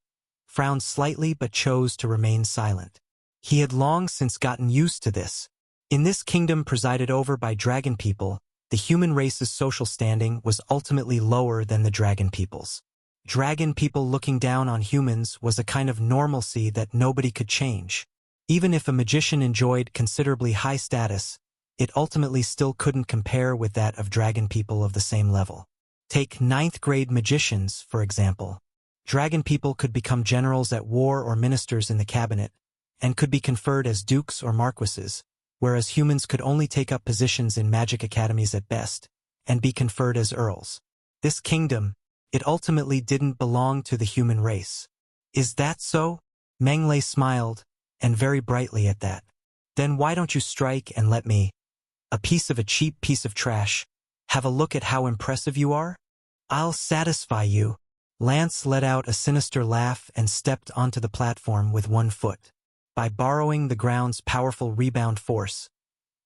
[SPEAKER 1] frowned slightly but chose to remain silent. He had long since gotten used to this. In this kingdom presided over by dragon people, the human race's social standing was ultimately lower than the dragon people's. Dragon people looking down on humans was a kind of normalcy that nobody could change. Even if a magician enjoyed considerably high status, it ultimately still couldn't compare with that of dragon people of the same level. Take 9th grade magicians, for example. Dragon people could become generals at war or ministers in the cabinet, and could be conferred as dukes or marquises, whereas humans could only take up positions in magic academies at best, and be conferred as earls. This kingdom, it ultimately didn't belong to the human race. Is that so? Meng Lei smiled, and very brightly at that. Then why don't you strike and let me, a piece of a cheap piece of trash, have a look at how impressive you are? I'll satisfy you. Lance let out a sinister laugh and stepped onto the platform with one foot. By borrowing the ground's powerful rebound force,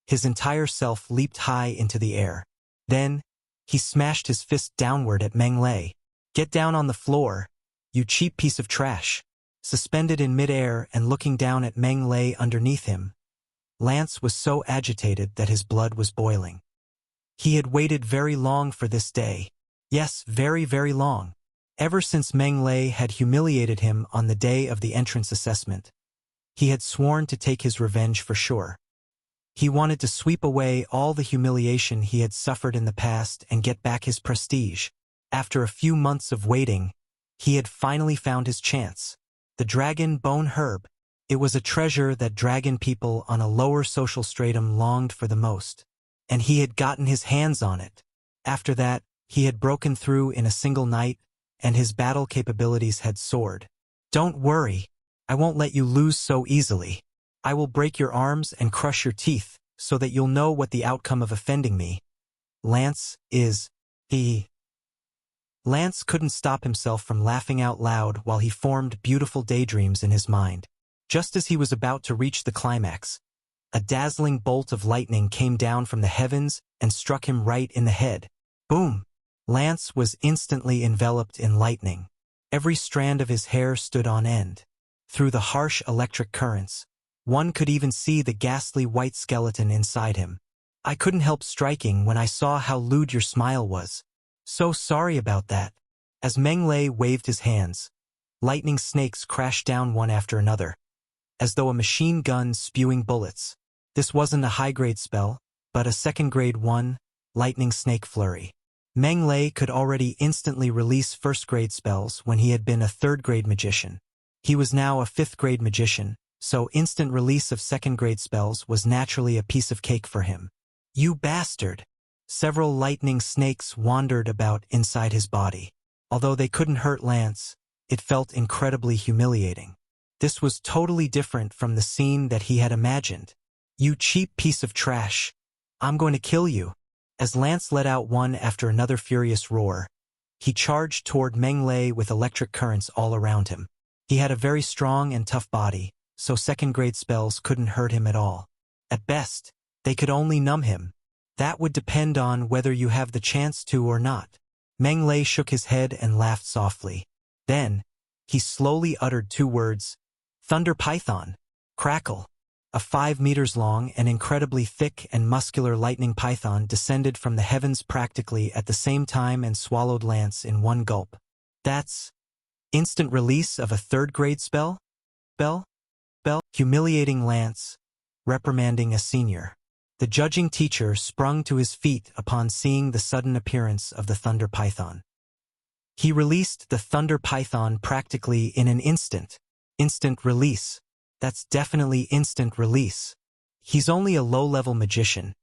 [SPEAKER 1] his entire self leaped high into the air. Then, he smashed his fist downward at Meng Lei. "Get down on the floor, you cheap piece of trash." Suspended in midair and looking down at Meng Lei underneath him, Lance was so agitated that his blood was boiling. He had waited very long for this day. Yes, very, very long. Ever since Meng Lei had humiliated him on the day of the entrance assessment, he had sworn to take his revenge for sure. He wanted to sweep away all the humiliation he had suffered in the past and get back his prestige. After a few months of waiting, he had finally found his chance. The dragon bone herb. It was a treasure that dragon people on a lower social stratum longed for the most, and he had gotten his hands on it. After that, he had broken through in a single night, and his battle capabilities had soared. "Don't worry. I won't let you lose so easily. I will break your arms and crush your teeth, so that you'll know what the outcome of offending me. Lance is... he..." Lance couldn't stop himself from laughing out loud while he formed beautiful daydreams in his mind. Just as he was about to reach the climax, a dazzling bolt of lightning came down from the heavens and struck him right in the head. Boom! Lance was instantly enveloped in lightning. Every strand of his hair stood on end. Through the harsh electric currents, one could even see the ghastly white skeleton inside him. "I couldn't help striking when I saw how lewd your smile was. So sorry about that." As Meng Lei waved his hands, lightning snakes crashed down one after another, as though a machine gun spewing bullets. This wasn't a high-grade spell, but a second-grade one, lightning snake flurry. Meng Lei could already instantly release first-grade spells when he had been a third-grade magician. He was now a fifth-grade magician, so instant release of second-grade spells was naturally a piece of cake for him. "You bastard!" Several lightning snakes wandered about inside his body. Although they couldn't hurt Lance, It felt incredibly humiliating. This was totally different from the scene that he had imagined. "You cheap piece of trash. I'm going to kill you." As Lance let out one after another furious roar, he charged toward Meng Lei with electric currents all around him. He had a very strong and tough body, so second-grade spells couldn't hurt him at all. At best, they could only numb him. That would depend on whether you have the chance to or not. Meng Lei shook his head and laughed softly. Then, he slowly uttered two words, "Thunder Python." Crackle. A 5 meters long and incredibly thick and muscular lightning python descended from the heavens practically at the same time and swallowed Lance in one gulp. That's instant release of a third-grade spell? Bell? Humiliating Lance, reprimanding a senior. The judging teacher sprung to his feet upon seeing the sudden appearance of the Thunder Python. He released the Thunder Python practically in an instant. Instant release. That's definitely instant release. He's only a low-level magician,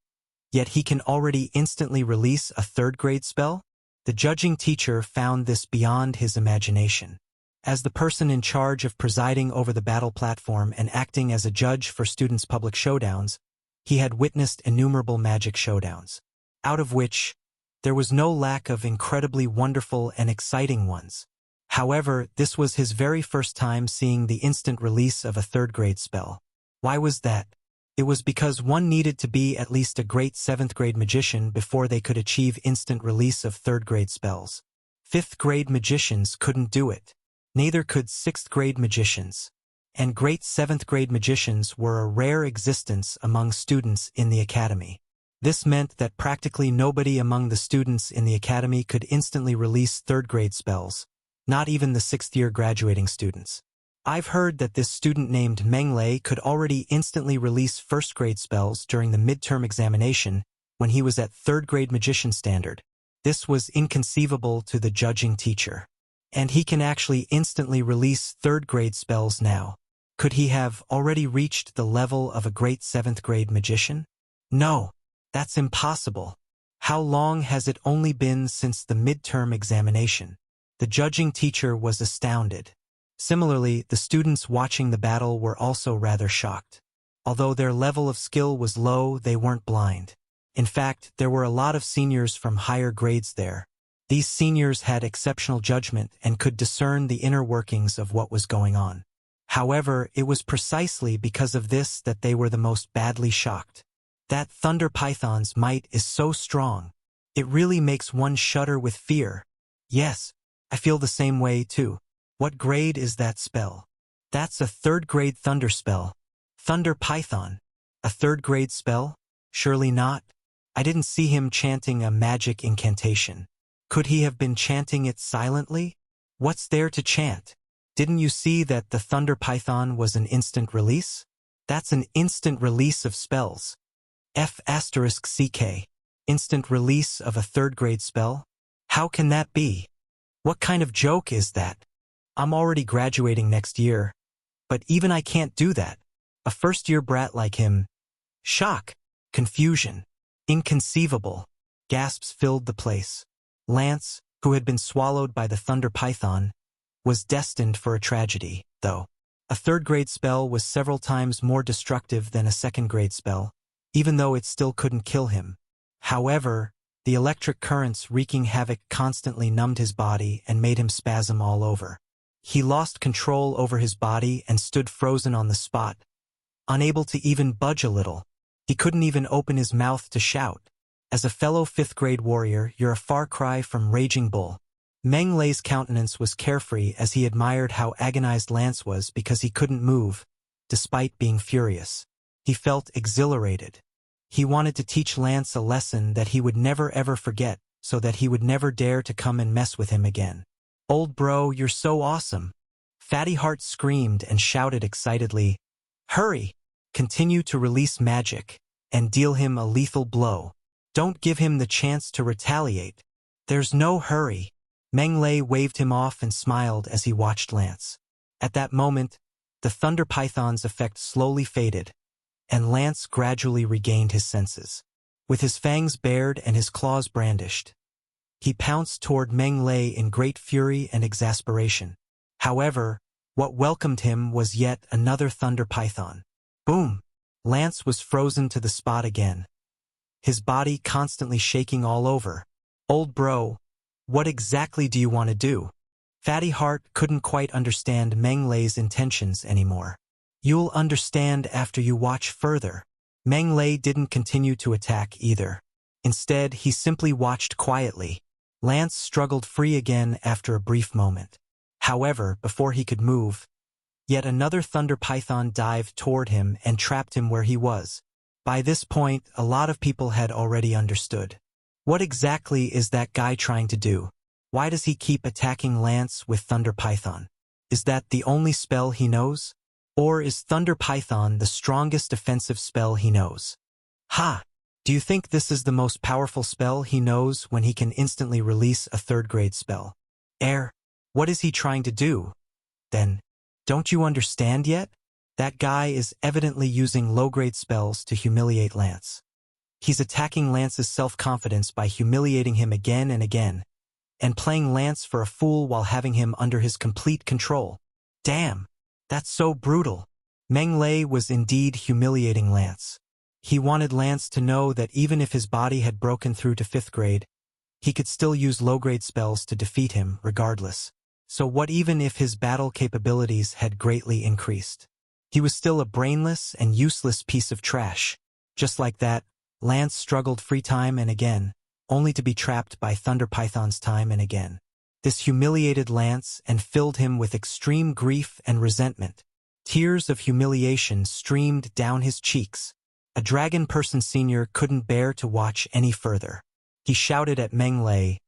[SPEAKER 1] yet he can already instantly release a third-grade spell? The judging teacher found this beyond his imagination. As the person in charge of presiding over the battle platform and acting as a judge for students' public showdowns, he had witnessed innumerable magic showdowns, out of which there was no lack of incredibly wonderful and exciting ones. However, this was his very first time seeing the instant release of a third-grade spell. Why was that? It was because one needed to be at least a great 7th-grade magician before they could achieve instant release of third-grade spells. 5th-grade magicians couldn't do it. Neither could 6th-grade magicians. And great 7th-grade magicians were a rare existence among students in the academy. This meant that practically nobody among the students in the academy could instantly release third-grade spells, not even the 6th-year graduating students. I've heard that this student named Meng Lei could already instantly release first-grade spells during the midterm examination when he was at third-grade magician standard. This was inconceivable to the judging teacher. And he can actually instantly release third-grade spells now. Could he have already reached the level of a great 7th-grade magician? No, that's impossible. How long has it only been since the midterm examination? The judging teacher was astounded. Similarly, the students watching the battle were also rather shocked. Although their level of skill was low, they weren't blind. In fact, there were a lot of seniors from higher grades there. These seniors had exceptional judgment and could discern the inner workings of what was going on. However, it was precisely because of this that they were the most badly shocked. That Thunder Python's might is so strong. It really makes one shudder with fear. Yes, I feel the same way too. What grade is that spell? That's a third-grade thunder spell. Thunder Python. A third-grade spell? Surely not. I didn't see him chanting a magic incantation. Could he have been chanting it silently? What's there to chant? Didn't you see that the Thunder Python was an instant release? That's an instant release of spells. F***CK. Instant release of a third-grade spell? How can that be? What kind of joke is that? I'm already graduating next year. But even I can't do that. A first-year brat like him. Shock. Confusion. Inconceivable. Gasps filled the place. Lance, who had been swallowed by the Thunder Python, was destined for a tragedy, though. A third-grade spell was several times more destructive than a second-grade spell, even though it still couldn't kill him. However, the electric currents wreaking havoc constantly numbed his body and made him spasm all over. He lost control over his body and stood frozen on the spot, unable to even budge a little. He couldn't even open his mouth to shout. As a fellow 5th-grade warrior, you're a far cry from Raging Bull. Meng Lei's countenance was carefree as he admired how agonized Lance was because he couldn't move, despite being furious. He felt exhilarated. He wanted to teach Lance a lesson that he would never ever forget, so that he would never dare to come and mess with him again. Old bro, you're so awesome. Fatty Heart screamed and shouted excitedly. Hurry! Continue to release magic, and deal him a lethal blow. Don't give him the chance to retaliate. There's no hurry. Meng Lei waved him off and smiled as he watched Lance. At that moment, the Thunder Python's effect slowly faded, and Lance gradually regained his senses. With his fangs bared and his claws brandished, he pounced toward Meng Lei in great fury and exasperation. However, what welcomed him was yet another thunder python. Boom! Lance was frozen to the spot again, his body constantly shaking all over. Old bro, what exactly do you want to do? Fatty Heart couldn't quite understand Meng Lei's intentions anymore. You'll understand after you watch further. Meng Lei didn't continue to attack either. Instead, he simply watched quietly. Lance struggled free again after a brief moment. However, before he could move, yet another thunder python dived toward him and trapped him where he was. By this point, a lot of people had already understood. What exactly is that guy trying to do? Why does he keep attacking Lance with Thunder Python? Is that the only spell he knows? Or is Thunder Python the strongest defensive spell he knows? Ha! Do you think this is the most powerful spell he knows when he can instantly release a third-grade spell? What is he trying to do? Then, don't you understand yet? That guy is evidently using low-grade spells to humiliate Lance. He's attacking Lance's self-confidence by humiliating him again and again, and playing Lance for a fool while having him under his complete control. Damn, that's so brutal. Meng Lei was indeed humiliating Lance. He wanted Lance to know that even if his body had broken through to 5th grade, he could still use low-grade spells to defeat him regardless. So what even if his battle capabilities had greatly increased? He was still a brainless and useless piece of trash. Just like that, Lance struggled free time and again, only to be trapped by Thunder Pythons time and again. This humiliated Lance and filled him with extreme grief and resentment. Tears of humiliation streamed down his cheeks. A dragon person senior couldn't bear to watch any further. He shouted at Meng Lei,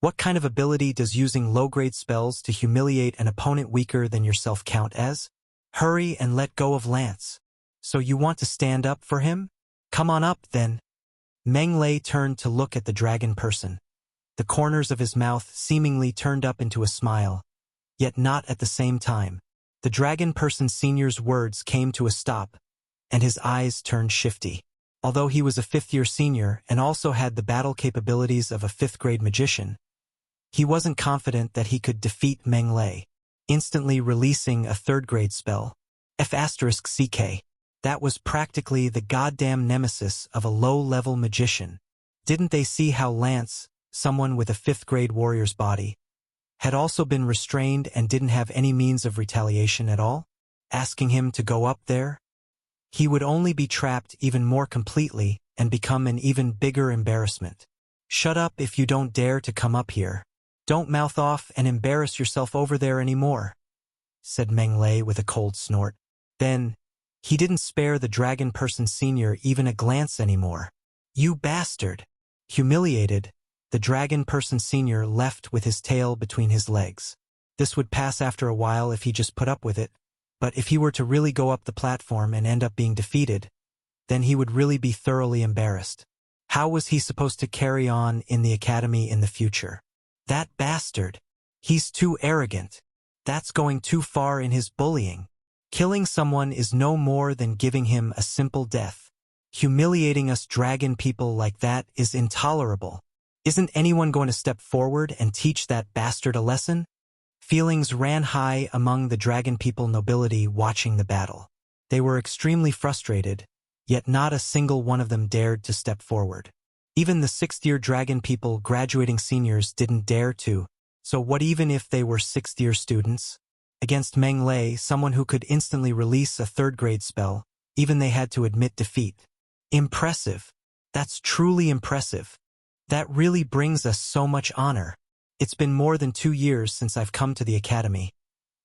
[SPEAKER 1] "What kind of ability does using low-grade spells to humiliate an opponent weaker than yourself count as? Hurry and let go of Lance. So you want to stand up for him? Come on up, then." Meng Lei turned to look at the dragon person. The corners of his mouth seemingly turned up into a smile, yet not at the same time. The dragon person senior's words came to a stop, and his eyes turned shifty. Although he was a 5th-year senior and also had the battle capabilities of a 5th-grade magician, he wasn't confident that he could defeat Meng Lei, instantly releasing a 3rd-grade spell. F***CK. That was practically the goddamn nemesis of a low-level magician. Didn't they see how Lance, someone with a 5th-grade warrior's body, had also been restrained and didn't have any means of retaliation at all? Asking him to go up there? He would only be trapped even more completely and become an even bigger embarrassment. "Shut up if you don't dare to come up here. Don't mouth off and embarrass yourself over there anymore," said Meng Lei with a cold snort. Then, he didn't spare the dragon person senior even a glance anymore. "You bastard!" Humiliated, the dragon person senior left with his tail between his legs. This would pass after a while if he just put up with it, but if he were to really go up the platform and end up being defeated, then he would really be thoroughly embarrassed. How was he supposed to carry on in the academy in the future? That bastard. He's too arrogant. That's going too far in his bullying. Killing someone is no more than giving him a simple death. Humiliating us dragon people like that is intolerable. Isn't anyone going to step forward and teach that bastard a lesson? Feelings ran high among the dragon people nobility watching the battle. They were extremely frustrated, yet not a single one of them dared to step forward. Even the 6th-year dragon people graduating seniors didn't dare to, so what even if they were 6th-year students? Against Meng Lei, someone who could instantly release a 3rd-grade spell, even they had to admit defeat. Impressive. That's truly impressive. That really brings us so much honor. It's been more than 2 years since I've come to the academy,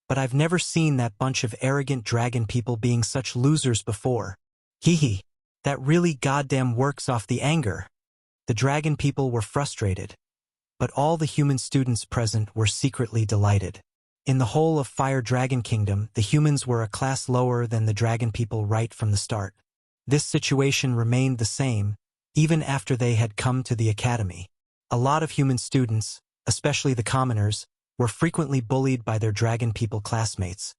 [SPEAKER 1] but I've never seen that bunch of arrogant dragon people being such losers before. Hee. That really goddamn works off the anger. The dragon people were frustrated, but all the human students present were secretly delighted. In the whole of Fire Dragon Kingdom, the humans were a class lower than the dragon people right from the start. This situation remained the same, even after they had come to the academy. A lot of human students, especially the commoners, were frequently bullied by their dragon people classmates,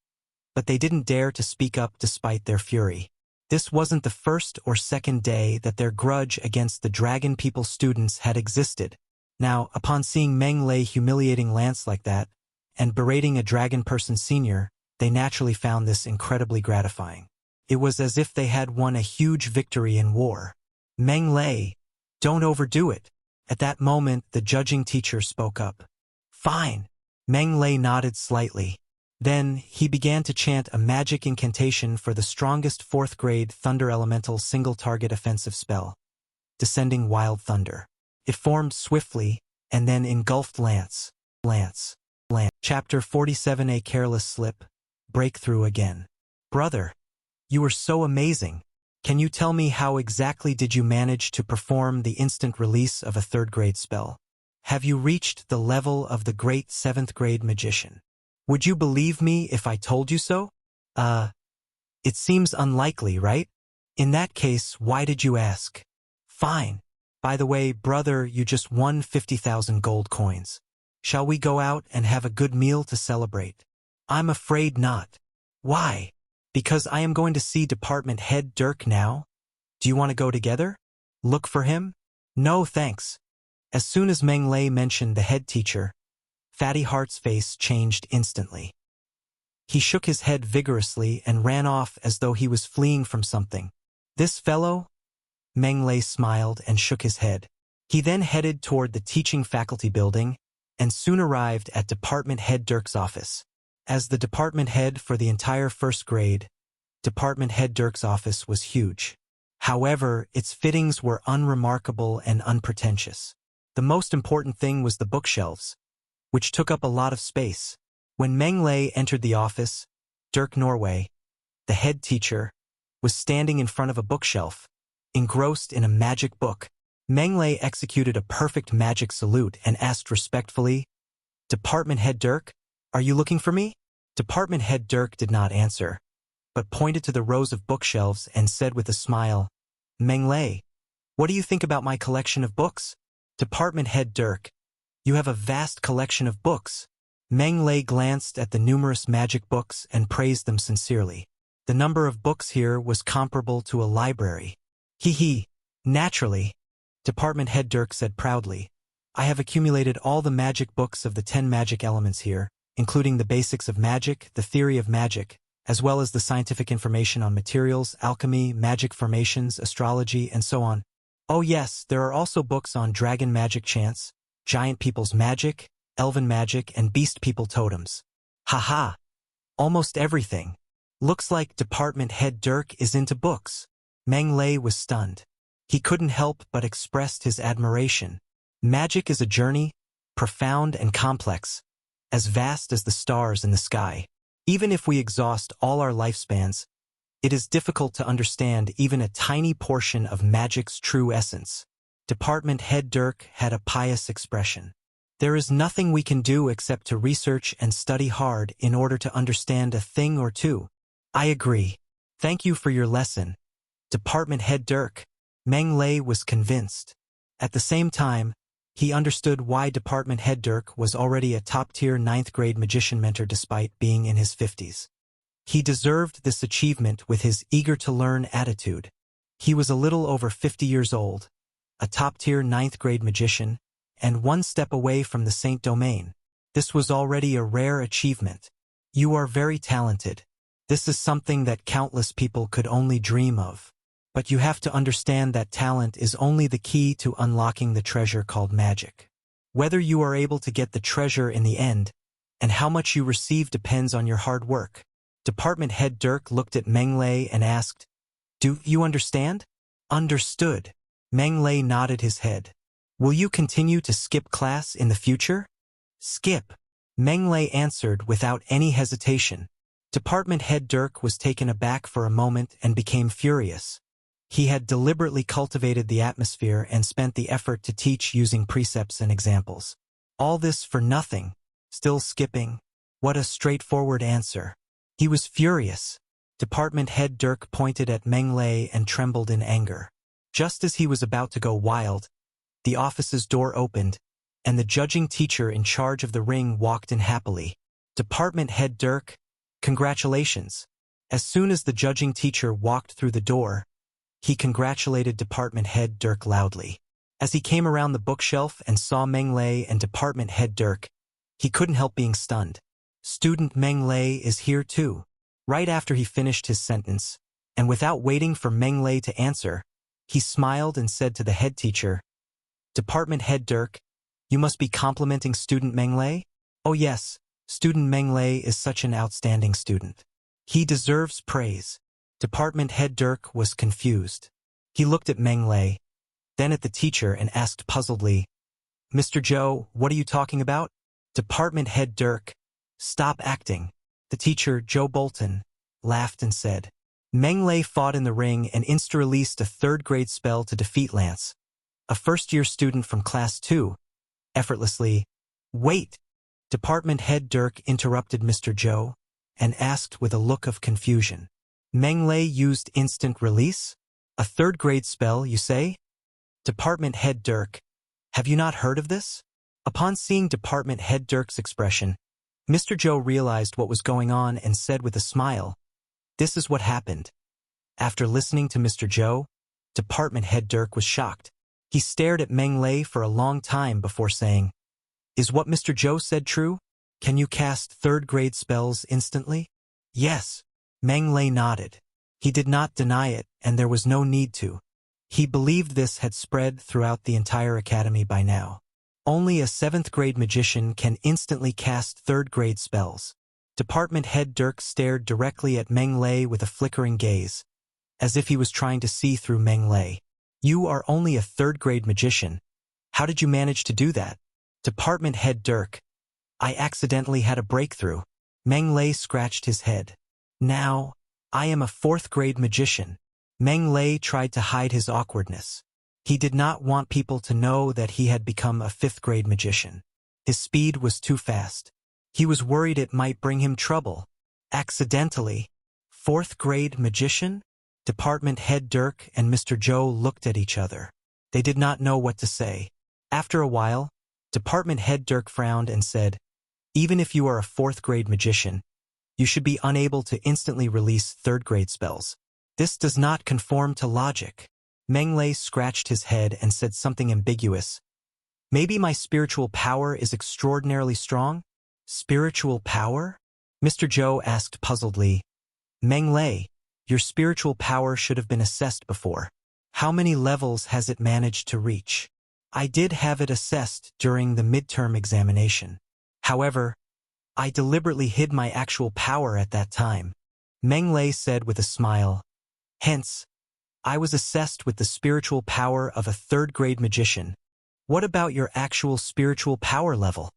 [SPEAKER 1] but they didn't dare to speak up despite their fury. This wasn't the first or second day that their grudge against the dragon people students had existed. Now, upon seeing Meng Lei humiliating Lance like that, and berating a dragon person senior, they naturally found this incredibly gratifying. It was as if they had won a huge victory in war. Meng Lei, don't overdo it. At that moment, the judging teacher spoke up. Fine. Meng Lei nodded slightly. Then, he began to chant a magic incantation for the strongest 4th grade Thunder Elemental single-target offensive spell. Descending Wild Thunder. It formed swiftly, and then engulfed Lance. Chapter 47. A Careless Slip. Breakthrough again. Brother, you were so amazing. Can you tell me how exactly did you manage to perform the instant release of a 3rd grade spell? Have you reached the level of the great 7th grade magician? Would you believe me if I told you so? It seems unlikely, right? In that case, why did you ask? Fine. By the way, brother, you just won 50,000 gold coins. Shall we go out and have a good meal to celebrate? I'm afraid not. Why? Because I am going to see Department Head Dirk now. Do you want to go together? Look for him? No, thanks. As soon as Meng Lei mentioned the head teacher, Fatty Heart's face changed instantly. He shook his head vigorously and ran off as though he was fleeing from something. This fellow? Meng Lei smiled and shook his head. He then headed toward the teaching faculty building and soon arrived at Department Head Dirk's office. As the department head for the entire 1st grade, Department Head Dirk's office was huge. However, its fittings were unremarkable and unpretentious. The most important thing was the bookshelves, which took up a lot of space. When Meng Lei entered the office, Dirk Norway, the head teacher, was standing in front of a bookshelf, engrossed in a magic book. Meng Lei executed a perfect magic salute and asked respectfully, Department Head Dirk, are you looking for me? Department Head Dirk did not answer, but pointed to the rows of bookshelves and said with a smile, Meng Lei, what do you think about my collection of books? Department Head Dirk, you have a vast collection of books. Meng Lei glanced at the numerous magic books and praised them sincerely. The number of books here was comparable to a library. Hee. Naturally, Department Head Dirk said proudly, I have accumulated all the magic books of the 10 magic elements here, including the basics of magic, the theory of magic, as well as the scientific information on materials, alchemy, magic formations, astrology, and so on. Oh yes, there are also books on dragon magic chants, giant people's magic, elven magic, and beast people totems. Haha. Almost everything. Looks like Department Head Dirk is into books. Meng Lei was stunned. He couldn't help but expressed his admiration. Magic is a journey, profound and complex, as vast as the stars in the sky. Even if we exhaust all our lifespans, it is difficult to understand even a tiny portion of magic's true essence. Department Head Dirk had a pious expression. There is nothing we can do except to research and study hard in order to understand a thing or two. I agree. Thank you for your lesson, Department Head Dirk. Meng Lei was convinced. At the same time, he understood why Department Head Dirk was already a top-tier 9th grade magician mentor despite being in his 50s. He deserved this achievement with his eager-to-learn attitude. He was a little over 50 years old, a top-tier 9th grade magician, and one step away from the Saint Domain. This was already a rare achievement. You are very talented. This is something that countless people could only dream of. But you have to understand that talent is only the key to unlocking the treasure called magic. Whether you are able to get the treasure in the end, and how much you receive depends on your hard work. Department Head Dirk looked at Meng Lei and asked, Do you understand? Understood. Meng Lei nodded his head. Will you continue to skip class in the future? Skip. Meng Lei answered without any hesitation. Department Head Dirk was taken aback for a moment and became furious. He had deliberately cultivated the atmosphere and spent the effort to teach using precepts and examples. All this for nothing. Still skipping. What a straightforward answer. He was furious. Department Head Dirk pointed at Meng Lei and trembled in anger. Just as he was about to go wild, the office's door opened, and the judging teacher in charge of the ring walked in happily. Department Head Dirk, congratulations. As soon as the judging teacher walked through the door, he congratulated Department Head Dirk loudly. As he came around the bookshelf and saw Meng Lei and Department Head Dirk, He couldn't help being stunned. Student Meng Lei is here too. Right after he finished his sentence, and without waiting for Meng Lei to answer, he smiled and said to the head teacher, "Department Head Dirk, you must be complimenting student Meng Lei? Oh yes, student Meng Lei is such an outstanding student. He deserves praise." Department Head Dirk was confused. He looked at Meng Lei, then at the teacher and asked puzzledly, "Mr. Zhou, what are you talking about?" Department Head Dirk, "Stop acting." The teacher, Joe Bolton, laughed and said, "Meng Lei fought in the ring and insta-released a third-grade spell to defeat Lance, a first-year student from Class 2, effortlessly." "Wait!" Department Head Dirk interrupted Mr. Zhou and asked with a look of confusion. "Meng Lei used instant release? A third-grade spell, you say?" Department Head Dirk, "Have you not heard of this?" Upon seeing Department Head Dirk's expression, Mr. Zhou realized what was going on and said with a smile, "This is what happened." After listening to Mr. Zhou, Department Head Dirk was shocked. He stared at Meng Lei for a long time before saying, "Is what Mr. Zhou said true? Can you cast third-grade spells instantly?" "Yes." Meng Lei nodded. He did not deny it, and there was no need to. He believed this had spread throughout the entire academy by now. Only a 7th-grade magician can instantly cast third-grade spells. Department Head Dirk stared directly at Meng Lei with a flickering gaze, as if he was trying to see through Meng Lei. "You are only a third-grade magician. How did you manage to do that?" Department Head Dirk, "I accidentally had a breakthrough." Meng Lei scratched his head. "Now, I am a 4th-grade magician." Meng Lei tried to hide his awkwardness. He did not want people to know that he had become a 5th-grade magician. His speed was too fast. He was worried it might bring him trouble. Accidentally. 4th-grade magician? Department Head Dirk and Mr. Zhou looked at each other. They did not know what to say. After a while, Department Head Dirk frowned and said, "Even if you are a 4th-grade magician, you should be unable to instantly release 3rd-grade spells. This does not conform to logic." Meng Lei scratched his head and said something ambiguous. "Maybe my spiritual power is extraordinarily strong?" "Spiritual power?" Mr. Zhou asked puzzledly. "Meng Lei, your spiritual power should have been assessed before. How many levels has it managed to reach?" "I did have it assessed during the midterm examination. However, I deliberately hid my actual power at that time," Meng Lei said with a smile. "Hence, I was assessed with the spiritual power of a 3rd-grade magician." "What about your actual spiritual power level?"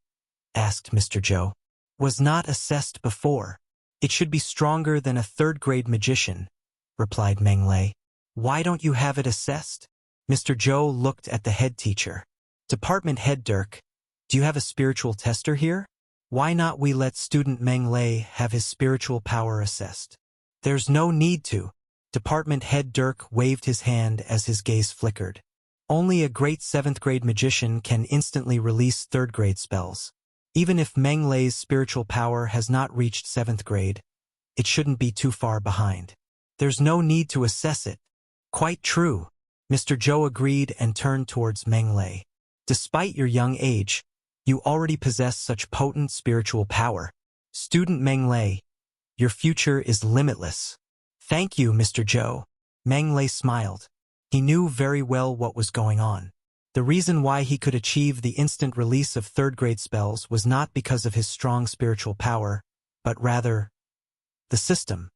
[SPEAKER 1] asked Mr. Zhou. "Was not assessed before. It should be stronger than a 3rd-grade magician," replied Meng Lei. "Why don't you have it assessed?" Mr. Zhou looked at the head teacher. "Department Head Dirk, do you have a spiritual tester here? Why not we let student Meng Lei have his spiritual power assessed?" "There's no need to." Department Head Dirk waved his hand as his gaze flickered. "Only a great 7th-grade magician can instantly release 3rd-grade spells. Even if Meng Lei's spiritual power has not reached 7th grade, it shouldn't be too far behind. There's no need to assess it." "Quite true." Mr. Zhou agreed and turned towards Meng Lei. "Despite your young age, you already possess such potent spiritual power. Student Meng Lei, your future is limitless." "Thank you, Mr. Zhou." Meng Lei smiled. He knew very well what was going on. The reason why he could achieve the instant release of 3rd-grade spells was not because of his strong spiritual power, but rather, the system.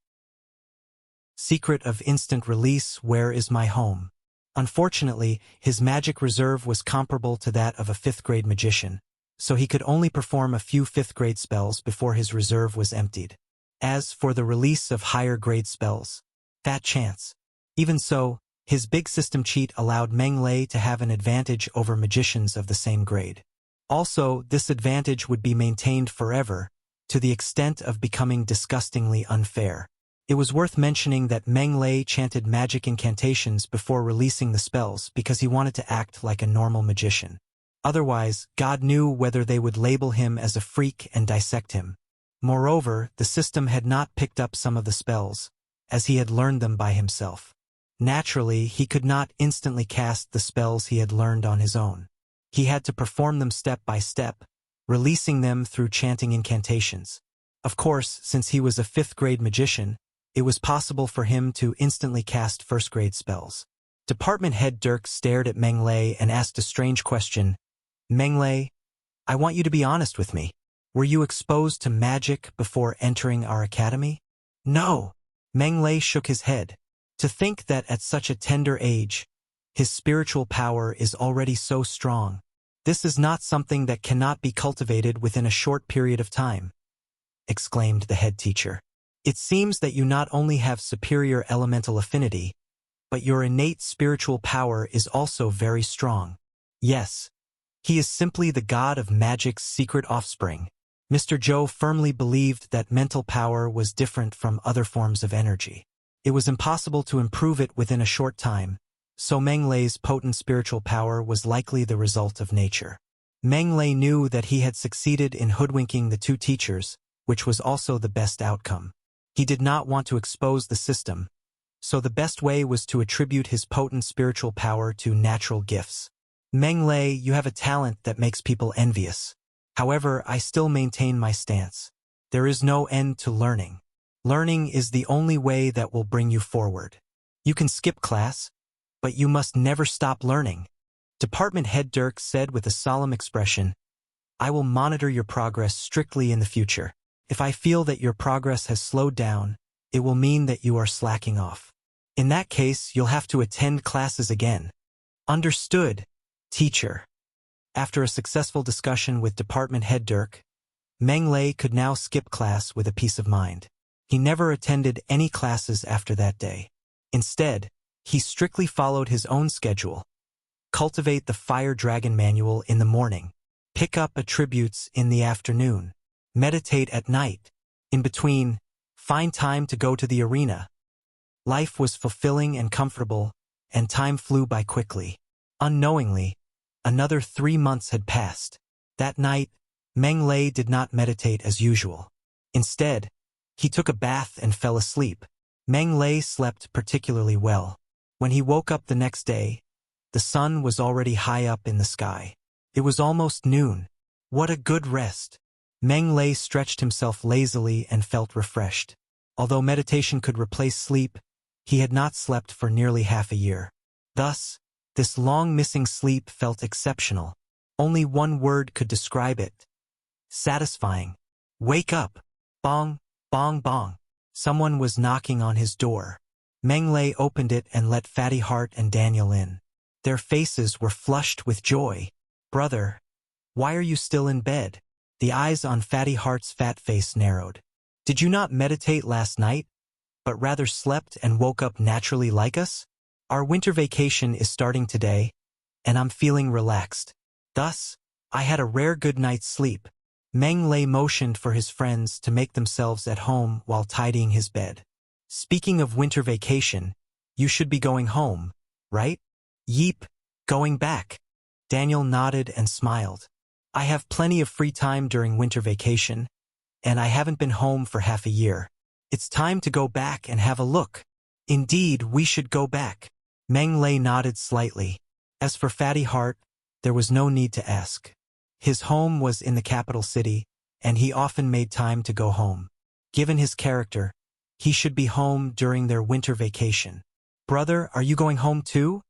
[SPEAKER 1] Secret of instant release, where is my home? Unfortunately, his magic reserve was comparable to that of a 5th-grade magician, so he could only perform a few 5th-grade spells before his reserve was emptied. As for the release of higher-grade spells, fat chance. Even so, his big system cheat allowed Meng Lei to have an advantage over magicians of the same grade. Also, this advantage would be maintained forever, to the extent of becoming disgustingly unfair. It was worth mentioning that Meng Lei chanted magic incantations before releasing the spells because he wanted to act like a normal magician. Otherwise, God knew whether they would label him as a freak and dissect him. Moreover, the system had not picked up some of the spells, as he had learned them by himself. Naturally, he could not instantly cast the spells he had learned on his own. He had to perform them step by step, releasing them through chanting incantations. Of course, since he was a 5th-grade magician, it was possible for him to instantly cast 1st-grade spells. Department head Dirk stared at Meng Lei and asked a strange question. Meng Lei, I want you to be honest with me. Were you exposed to magic before entering our academy? No. Meng Lei shook his head. To think that at such a tender age, his spiritual power is already so strong. This is not something that cannot be cultivated within a short period of time, exclaimed the head teacher. It seems that you not only have superior elemental affinity, but your innate spiritual power is also very strong. Yes, he is simply the god of magic's secret offspring. Mr. Zhou firmly believed that mental power was different from other forms of energy. It was impossible to improve it within a short time, so Meng Lei's potent spiritual power was likely the result of nature. Meng Lei knew that he had succeeded in hoodwinking the 2 teachers, which was also the best outcome. He did not want to expose the system, so the best way was to attribute his potent spiritual power to natural gifts. Meng Lei, you have a talent that makes people envious. However, I still maintain my stance. There is no end to learning. Learning is the only way that will bring you forward. You can skip class, but you must never stop learning. Department head Dirk said with a solemn expression, I will monitor your progress strictly in the future. If I feel that your progress has slowed down, it will mean that you are slacking off. In that case, you'll have to attend classes again. Understood, teacher. After a successful discussion with department head Dirk, Meng Lei could now skip class with a peace of mind. He never attended any classes after that day. Instead, he strictly followed his own schedule. Cultivate the Fire Dragon Manual in the morning. Pick up attributes in the afternoon. Meditate at night. In between, find time to go to the arena. Life was fulfilling and comfortable, and time flew by quickly. Unknowingly, another 3 months had passed. That night, Meng Lei did not meditate as usual. Instead, he took a bath and fell asleep. Meng Lei slept particularly well. When he woke up the next day, the sun was already high up in the sky. It was almost noon. What a good rest. Meng Lei stretched himself lazily and felt refreshed. Although meditation could replace sleep, he had not slept for nearly half a year. Thus, this long missing sleep felt exceptional. Only one word could describe it. Satisfying. Wake up. Bong, bong, bong. Someone was knocking on his door. Meng Lei opened it and let Fatty Heart and Daniel in. Their faces were flushed with joy. Brother, why are you still in bed? The eyes on Fatty Heart's fat face narrowed. Did you not meditate last night, but rather slept and woke up naturally like us? Our winter vacation is starting today, and I'm feeling relaxed. Thus, I had a rare good night's sleep. Meng Lei motioned for his friends to make themselves at home while tidying his bed. Speaking of winter vacation, you should be going home, right? Yeep, going back. Daniel nodded and smiled. I have plenty of free time during winter vacation, and I haven't been home for half a year. It's time to go back and have a look. Indeed, we should go back. Meng Lei nodded slightly. As for Fatty Heart, there was no need to ask. His home was in the capital city, and he often made time to go home. Given his character, he should be home during their winter vacation. Brother, are you going home too?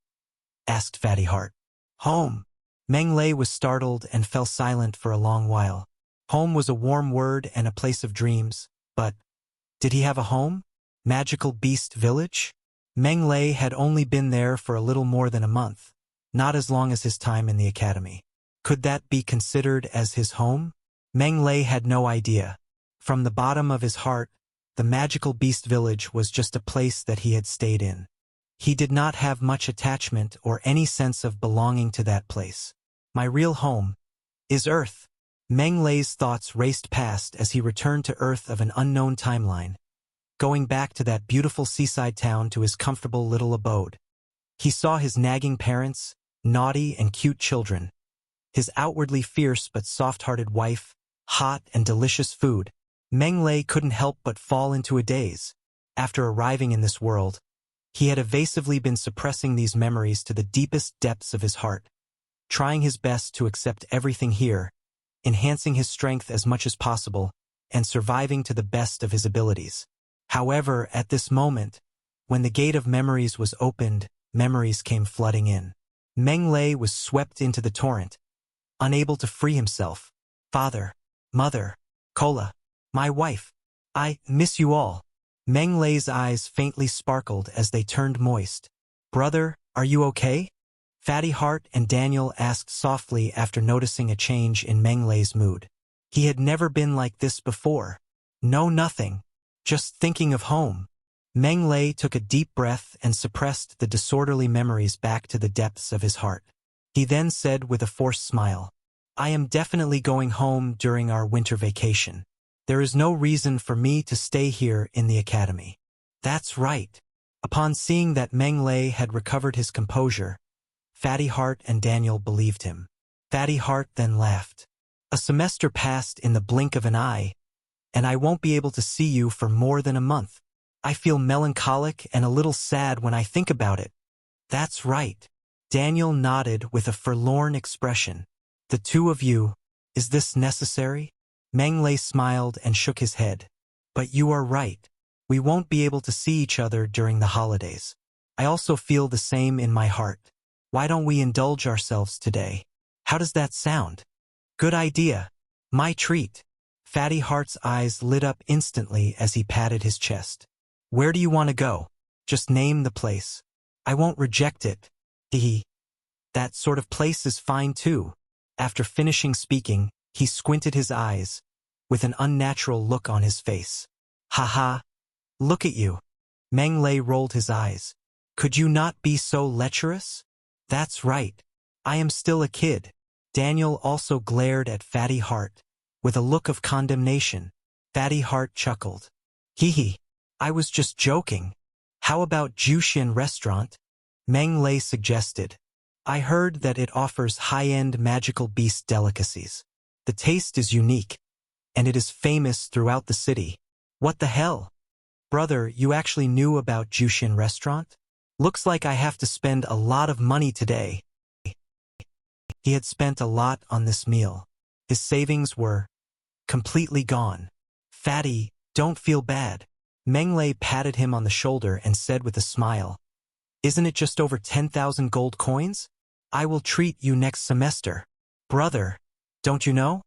[SPEAKER 1] Asked Fatty Heart. Home. Meng Lei was startled and fell silent for a long while. Home was a warm word and a place of dreams, but did he have a home? Magical Beast Village? Meng Lei had only been there for a little more than a month, not as long as his time in the academy. Could that be considered as his home? Meng Lei had no idea. From the bottom of his heart, the Magical Beast Village was just a place that he had stayed in. He did not have much attachment or any sense of belonging to that place. My real home is Earth. Meng Lei's thoughts raced past as he returned to Earth of an unknown timeline, going back to that beautiful seaside town to his comfortable little abode. He saw his nagging parents, naughty and cute children, his outwardly fierce but soft-hearted wife, hot and delicious food. Meng Lei couldn't help but fall into a daze. After arriving in this world, he had evasively been suppressing these memories to the deepest depths of his heart, trying his best to accept everything here, enhancing his strength as much as possible, and surviving to the best of his abilities. However, at this moment, when the gate of memories was opened, memories came flooding in. Meng Lei was swept into the torrent, unable to free himself. Father, mother, Kola, my wife, I miss you all. Meng Lei's eyes faintly sparkled as they turned moist. Brother, are you okay? Fatty Heart and Daniel asked softly after noticing a change in Meng Lei's mood. He had never been like this before. No, nothing. Just thinking of home. Meng Lei took a deep breath and suppressed the disorderly memories back to the depths of his heart. He then said with a forced smile, I am definitely going home during our winter vacation. There is no reason for me to stay here in the academy. That's right. Upon seeing that Meng Lei had recovered his composure, Fatty Heart and Daniel believed him. Fatty Heart then laughed. A semester passed in the blink of an eye, and I won't be able to see you for more than a month. I feel melancholic and a little sad when I think about it. That's right. Daniel nodded with a forlorn expression. The two of you, is this necessary? Meng Lei smiled and shook his head. But you are right. We won't be able to see each other during the holidays. I also feel the same in my heart. Why don't we indulge ourselves today? How does that sound? Good idea. My treat. Fatty Heart's eyes lit up instantly as he patted his chest. Where do you want to go? Just name the place. I won't reject it. Hehe. That sort of place is fine too. After finishing speaking, he squinted his eyes, with an unnatural look on his face. Ha. Look at you. Meng Lei rolled his eyes. Could you not be so lecherous? That's right. I am still a kid. Daniel also glared at Fatty Heart, with a look of condemnation. Fatty Heart chuckled. Hehe. I was just joking. How about Jushin Restaurant? Meng Lei suggested. I heard that it offers high-end magical beast delicacies. The taste is unique, and it is famous throughout the city. What the hell? Brother, you actually knew about Jushin Restaurant? Looks like I have to spend a lot of money today. He had spent a lot on this meal. His savings were completely gone. Fatty, don't feel bad. Meng Lei patted him on the shoulder and said with a smile, Isn't it just over 10,000 gold coins? I will treat you next semester. Brother, don't you know?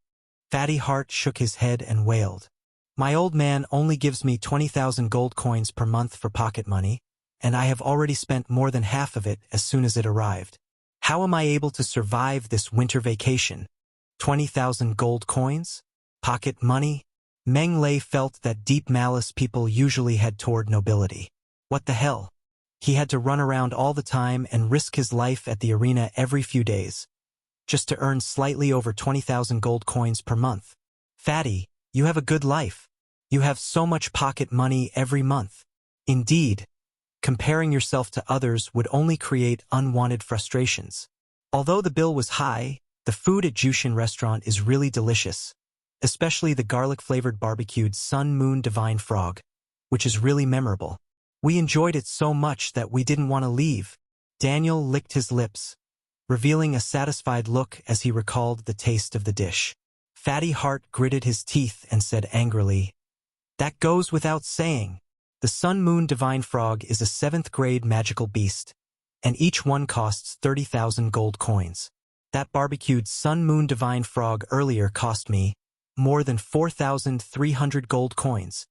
[SPEAKER 1] Fatty Heart shook his head and wailed. My old man only gives me 20,000 gold coins per month for pocket money, and I have already spent more than half of it as soon as it arrived. How am I able to survive this winter vacation? 20,000 gold coins? Pocket money? Meng Lei felt that deep malice people usually had toward nobility. What the hell? He had to run around all the time and risk his life at the arena every few days, just to earn slightly over 20,000 gold coins per month. Fatty, you have a good life. You have so much pocket money every month. Indeed, comparing yourself to others would only create unwanted frustrations. Although the bill was high, the food at Jushin Restaurant is really delicious, especially the garlic-flavored barbecued Sun Moon Divine Frog, which is really memorable. We enjoyed it so much that we didn't want to leave. Daniel licked his lips, revealing a satisfied look as he recalled the taste of the dish. Fatty Heart gritted his teeth and said angrily, That goes without saying. The Sun Moon Divine Frog is a 7th grade magical beast, and each one costs 30,000 gold coins. That barbecued Sun Moon Divine Frog earlier cost me more than 4,300 gold coins.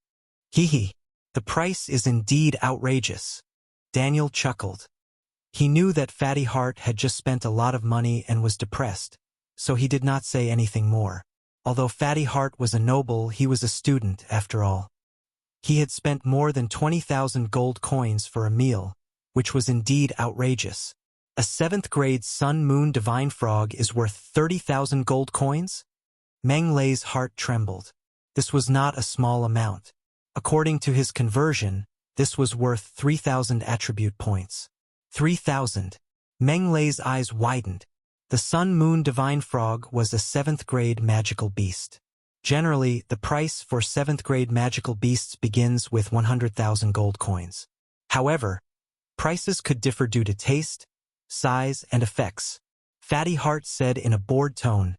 [SPEAKER 1] Hehe. The price is indeed outrageous. Daniel chuckled. He knew that Fatty Heart had just spent a lot of money and was depressed, so he did not say anything more. Although Fatty Heart was a noble, he was a student after all. He had spent more than 20,000 gold coins for a meal, which was indeed outrageous. A 7th grade Sun Moon Divine Frog is worth 30,000 gold coins? Meng Lei's heart trembled. This was not a small amount. According to his conversion, this was worth 3,000 attribute points. 3,000. Meng Lei's eyes widened. The Sun Moon Divine Frog was a 7th grade magical beast. Generally, the price for 7th grade magical beasts begins with 100,000 gold coins. However, prices could differ due to taste, size, and effects. Fatty Heart said in a bored tone,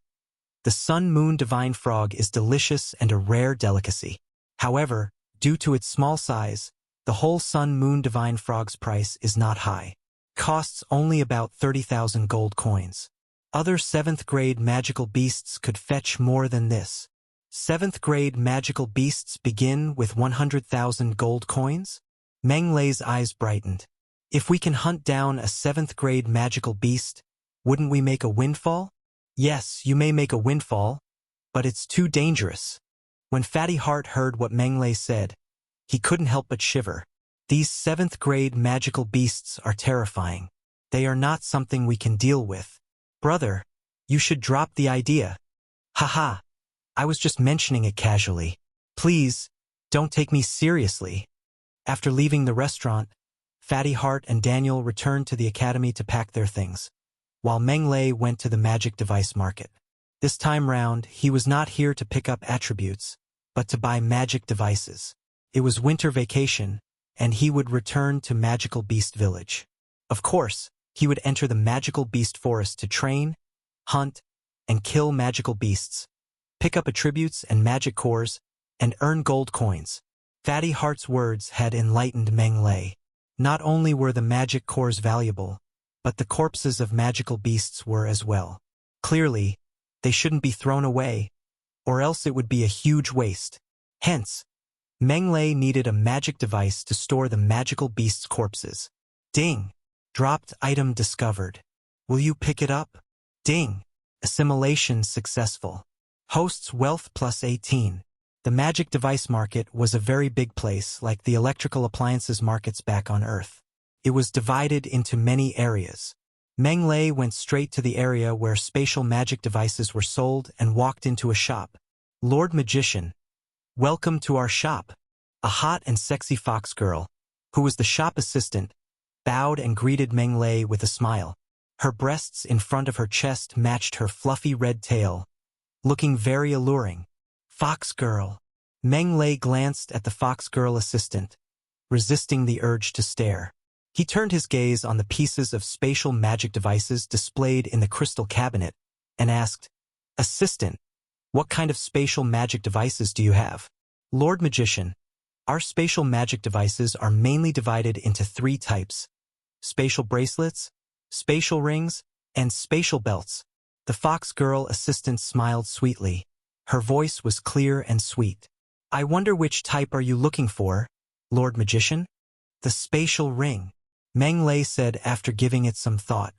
[SPEAKER 1] The sun-moon divine frog is delicious and a rare delicacy. However, due to its small size, the whole sun-moon divine frog's price is not high. Costs only about 30,000 gold coins. Other 7th grade magical beasts could fetch more than this. 7th grade magical beasts begin with 100,000 gold coins? Meng Lei's eyes brightened. If we can hunt down a 7th grade magical beast, wouldn't we make a windfall? Yes, you may make a windfall, but it's too dangerous. When Fatty Heart heard what Meng Lei said, he couldn't help but shiver. These 7th grade magical beasts are terrifying. They are not something we can deal with. Brother, you should drop the idea. Haha, I was just mentioning it casually. Please, don't take me seriously. After leaving the restaurant, Fatty Heart and Daniel returned to the academy to pack their things, while Meng Lei went to the magic device market. This time round, he was not here to pick up attributes, but to buy magic devices. It was winter vacation, and he would return to Magical Beast Village. Of course, he would enter the Magical Beast Forest to train, hunt, and kill magical beasts, pick up attributes and magic cores, and earn gold coins. Fatty Heart's words had enlightened Meng Lei. Not only were the magic cores valuable, but the corpses of magical beasts were as well. Clearly, they shouldn't be thrown away, or else it would be a huge waste. Hence, Meng Lei needed a magic device to store the magical beasts' corpses. Ding! Dropped item discovered. Will you pick it up? Ding! Assimilation successful. Hosts wealth plus 18. The magic device market was a very big place, like the electrical appliances markets back on Earth. It was divided into many areas. Meng Lei went straight to the area where spatial magic devices were sold and walked into a shop. Lord Magician, welcome to our shop. A hot and sexy fox girl, who was the shop assistant, bowed and greeted Meng Lei with a smile. Her breasts in front of her chest matched her fluffy red tail, looking very alluring. Fox girl. Meng Lei glanced at the fox girl assistant, resisting the urge to stare. He turned his gaze on the pieces of spatial magic devices displayed in the crystal cabinet and asked, Assistant, what kind of spatial magic devices do you have? Lord Magician, our spatial magic devices are mainly divided into 3 types: spatial bracelets, spatial rings, and spatial belts. The fox girl assistant smiled sweetly. Her voice was clear and sweet. I wonder which type are you looking for, Lord Magician? The spatial ring, Meng Lei said after giving it some thought.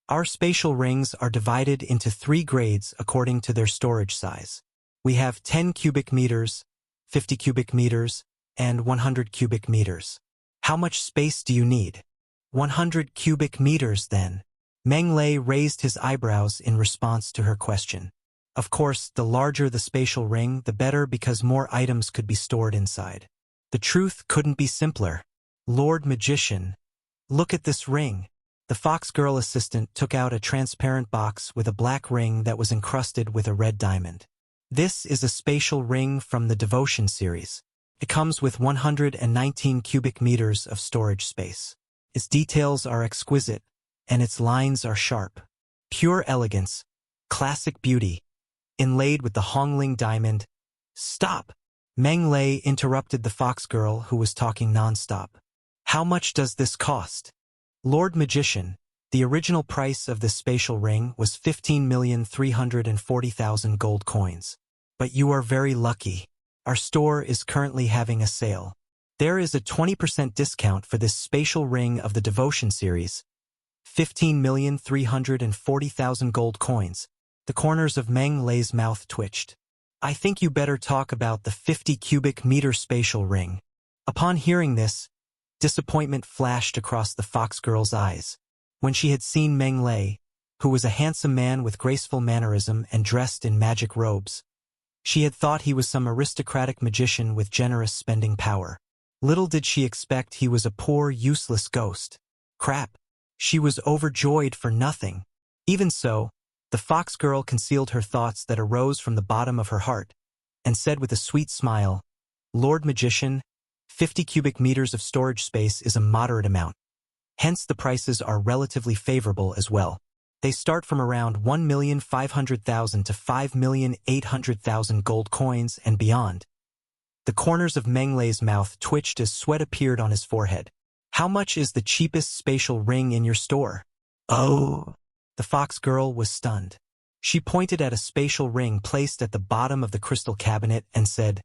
[SPEAKER 1] Our spatial rings are divided into 3 grades according to their storage size. We have 10 cubic meters, 50 cubic meters, and 100 cubic meters. How much space do you need? 100 cubic meters then. Meng Lei raised his eyebrows in response to her question. Of course, the larger the spatial ring, the better, because more items could be stored inside. The truth couldn't be simpler. Lord Magician, look at this ring. The fox girl assistant took out a transparent box with a black ring that was encrusted with a red diamond. This is a spatial ring from the Devotion series. It comes with 119 cubic meters of storage space. Its details are exquisite, and its lines are sharp. Pure elegance, classic beauty, inlaid with the Hongling diamond. Stop! Meng Lei interrupted the fox girl, who was talking non-stop. How much does this cost? Lord Magician, the original price of this spatial ring was 15,340,000 gold coins. But you are very lucky. Our store is currently having a sale. There is a 20% discount for this spatial ring of the Devotion series. 15,340,000 gold coins. The corners of Meng Lei's mouth twitched. I think you better talk about the 50 cubic meter spatial ring. Upon hearing this, disappointment flashed across the fox girl's eyes. When she had seen Meng Lei, who was a handsome man with graceful mannerism and dressed in magic robes, she had thought he was some aristocratic magician with generous spending power. Little did she expect he was a poor, useless ghost. Crap. She was overjoyed for nothing. Even so, the fox girl concealed her thoughts that arose from the bottom of her heart, and said with a sweet smile, Lord Magician, 50 cubic meters of storage space is a moderate amount. Hence the prices are relatively favorable as well. They start from around 1,500,000 to 5,800,000 gold coins and beyond. The corners of Meng Lei's mouth twitched as sweat appeared on his forehead. How much is the cheapest spatial ring in your store? Oh! The fox girl was stunned. She pointed at a spatial ring placed at the bottom of the crystal cabinet and said,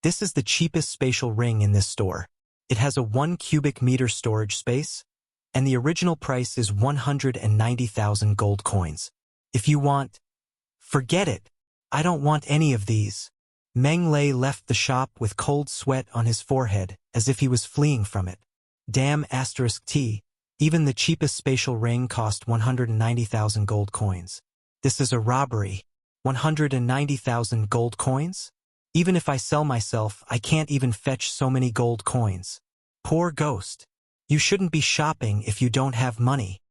[SPEAKER 1] "This is the cheapest spatial ring in this store. It has a 1 cubic meter storage space, and the original price is 190,000 gold coins. If you want..." "Forget it. I don't want any of these." Meng Lei left the shop with cold sweat on his forehead, as if he was fleeing from it. Damn *T, even the cheapest spatial ring cost 190,000 gold coins. This is a robbery. 190,000 gold coins? Even if I sell myself, I can't even fetch so many gold coins. Poor ghost. You shouldn't be shopping if you don't have money.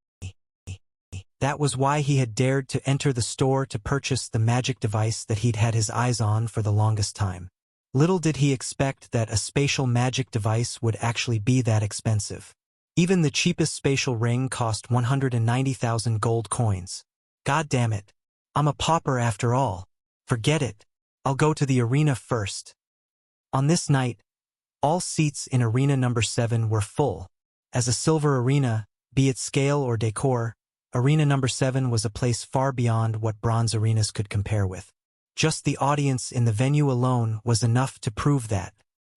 [SPEAKER 1] That was why he had dared to enter the store to purchase the magic device that he'd had his eyes on for the longest time. Little did he expect that a spatial magic device would actually be that expensive. Even the cheapest spatial ring cost 190,000 gold coins. God damn it. I'm a pauper after all. Forget it. I'll go to the arena first. On this night, all seats in arena number 7 were full. As a silver arena, be it scale or decor, arena number 7 was a place far beyond what bronze arenas could compare with. Just the audience in the venue alone was enough to prove that.